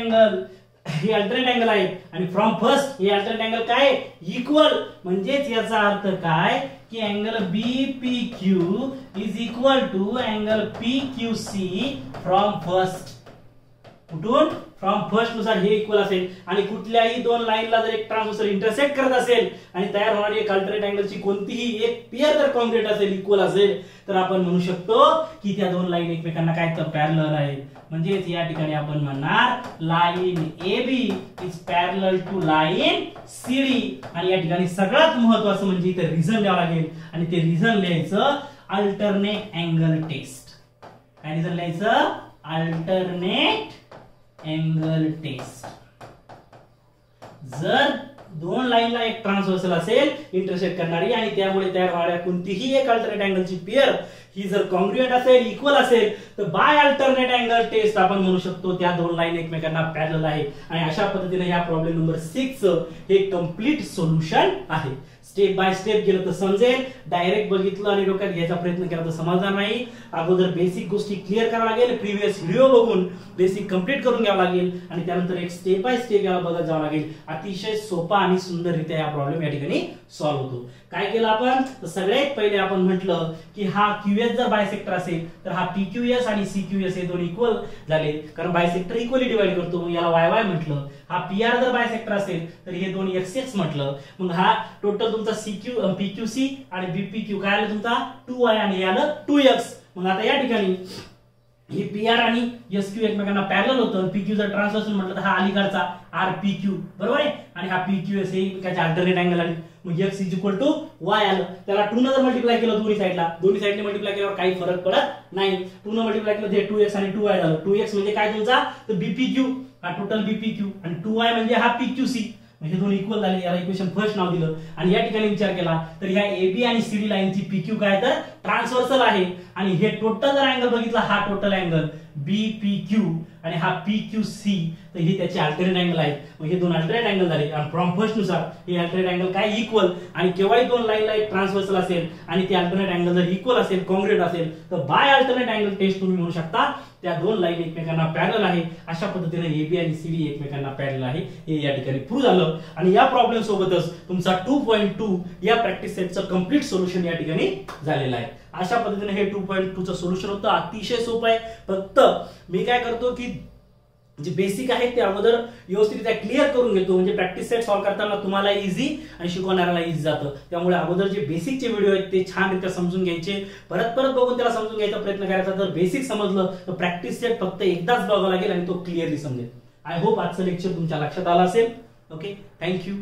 अँगल आहे आणि फ्रॉम फर्स्ट हे अल्टरनेट अँगल काय इक्वल म्हणजेच याचा अर्थ काय की angle BPQ is equal to angle PQC from first. कुठून फ्रॉम फर्स्ट नुसार हे इक्वल असेल आणि कुठल्याही दोन लाईनला जर एक ट्रान्सव्हर्सल इंटरसेक्ट करत असेल आणि तयार होणारी एक अल्टरनेट अँगलची कोणतीही एक पेअर जर कॉन्ग्रुएंट असेल इक्वल असेल तर आपण म्हणू शकतो की त्या दोन लाईन एकमेकांना काय तर पॅरलल आहेत. म्हणजेच या ठिकाणी आपण म्हणणार line AB is parallel to line CD आणि या ठिकाणी सगळ्यात महत्त्वाचं म्हणजे इथे रिझन द्यावं लागेल आणि ते रिझन लिहायचं अल्टरनेट अँगल टेस्ट. काय रिझन लिहायचं अल्टरनेट अँगल टेस्ट. जर दोन लाईनला एक ट्रान्सव्हर्सल असेल इंटरसेक्ट करणारी आणि त्यामुळे तयार होणाऱ्या कोणतीही एक अल्टरनेट अँगलची पेअर ही जर कॉन्ग्रुएंट असेल इक्वल असेल तर बाय अल्टरनेट अँगल टेस्ट आपण म्हणू शकतो त्या दोन लाईन एकमेकांना पॅरलल आहे. आणि अशा पद्धतीने या प्रॉब्लेम नंबर 6 हे कंप्लीट सोल्युशन आहे. स्टेप बाय स्टेप गेलं तर समजेल, डायरेक्ट बघितलं आणि डोक्यात घ्यायचा प्रयत्न केला तर समजणार नाही. अगोदर बेसिक गोष्टी क्लिअर करावं लागेल, प्रिव्हियस व्हिडिओ बघून बेसिक कंप्लीट करून घ्यावं लागेल आणि त्यानंतर एक स्टेप बाय स्टेप याला बघत जावं लागेल. अतिशय सोपा आणि सुंदररित्या हा प्रॉब्लेम या ठिकाणी सॉल्व्ह होतो. काय केलं आपण तर सगळ्यात पहिले आपण म्हटलं की हा QS जर बायसेक्टर असेल तर हा PQS आणि CQS हे दोन इक्वल झाले कारण बायसेक्टर इक्वली डिवाइड करतो मग याला YY म्हटलं. हा PR जर बायसेक्टर असेल तर हे दोन XX म्हटलं. मग हा टोटल तुमचा PQC आणि BPQ काय आलं तुमचा 2Y आणि हे आलं 2X. मग आता या ठिकाणी हे PR आणि SQ एकमेकांना पॅरलल होतं. PQ जर ट्रान्सव्हर्सल म्हटलं तर हा अलीकडचा RPQ बरोबर आहे आणि हा PQS हे एकमेकांचे अल्टरनेट अँगल आले. मग X is equal to Y आलं. त्याला 2 न जर मल्टिप्लाय केलं दोन्ही साइडने मल्टिप्लाय केल्यावर काही फरक पडत नाही. 2 न मल्टिप्लाय केलं ते 2X आणि 2Y झालं. 2X म्हणजे काय तुमचा तर BPQ हा टोटल BPQ आणि 2Y म्हणजे हा PQC म्हणजे दोन इक्वल झाले. याला इक्वेशन फर्स्ट नाव दिलं आणि या ठिकाणी विचार केला तर ह्या AB आणि CD लाईनची PQ काय तर ट्रान्सव्हर्सल आहे आणि हे टोटल जर अँगल बघितला हा टोटल अँगल BPQ आणि हा PQC तर हे त्याचे अल्टरनेट अँगल आहेत. मग हे दोन अल्टरनेट अँगल झाले आणि फ्रॉम फर्स्ट नुसार हे अल्टरनेट अँगल काय इक्वल आणि केव्हाही दोन लाईनला एक ट्रान्सव्हर्सल असेल आणि ते अल्टरनेट अँगल जर इक्वल असेल कॉन्ग्रुएंट असेल तर बाय अल्टरनेट अँगल टेस्ट तुम्ही म्हणू शकता त्या दोन लाईन एकमेकांना पॅरलल आहे. अशा पद्धतीने AB आणि CD एकमेकांना पॅरलल आहे हे या ठिकाणी प्रूव्ह झालं आणि या प्रॉब्लेम सोबतच तुमचा 2.2 या प्रॅक्टिस सेटचं कंप्लीट सोल्युशन या ठिकाणी झालेलं आहे. अशा पद्धतीने हे 2.2 चं सोल्युशन होतं. अतिशय सोपं आहे. फक्त मी काय करतो की जे बेसिक आहे ते अगोदर व्यवस्थितरित्या क्लिअर करून घेतो म्हणजे प्रॅक्टिस सेट सॉल्व्ह करताना तुम्हाला इझी आणि शिकवणाऱ्याला इझी जातं. त्यामुळे अगोदर जे बेसिकचे व्हिडिओ आहेत ते छानरित्या समजून घ्यायचे, परत बघून त्याला समजून घ्यायचा प्रयत्न करायचा. तर बेसिक समजलं तर प्रॅक्टिस सेट फक्त एकदाच बघावं लागेल आणि तो क्लिअरली समजेल. आय होप आजचं लेक्चर तुमच्या लक्षात आलं असेल. Okay, thank you.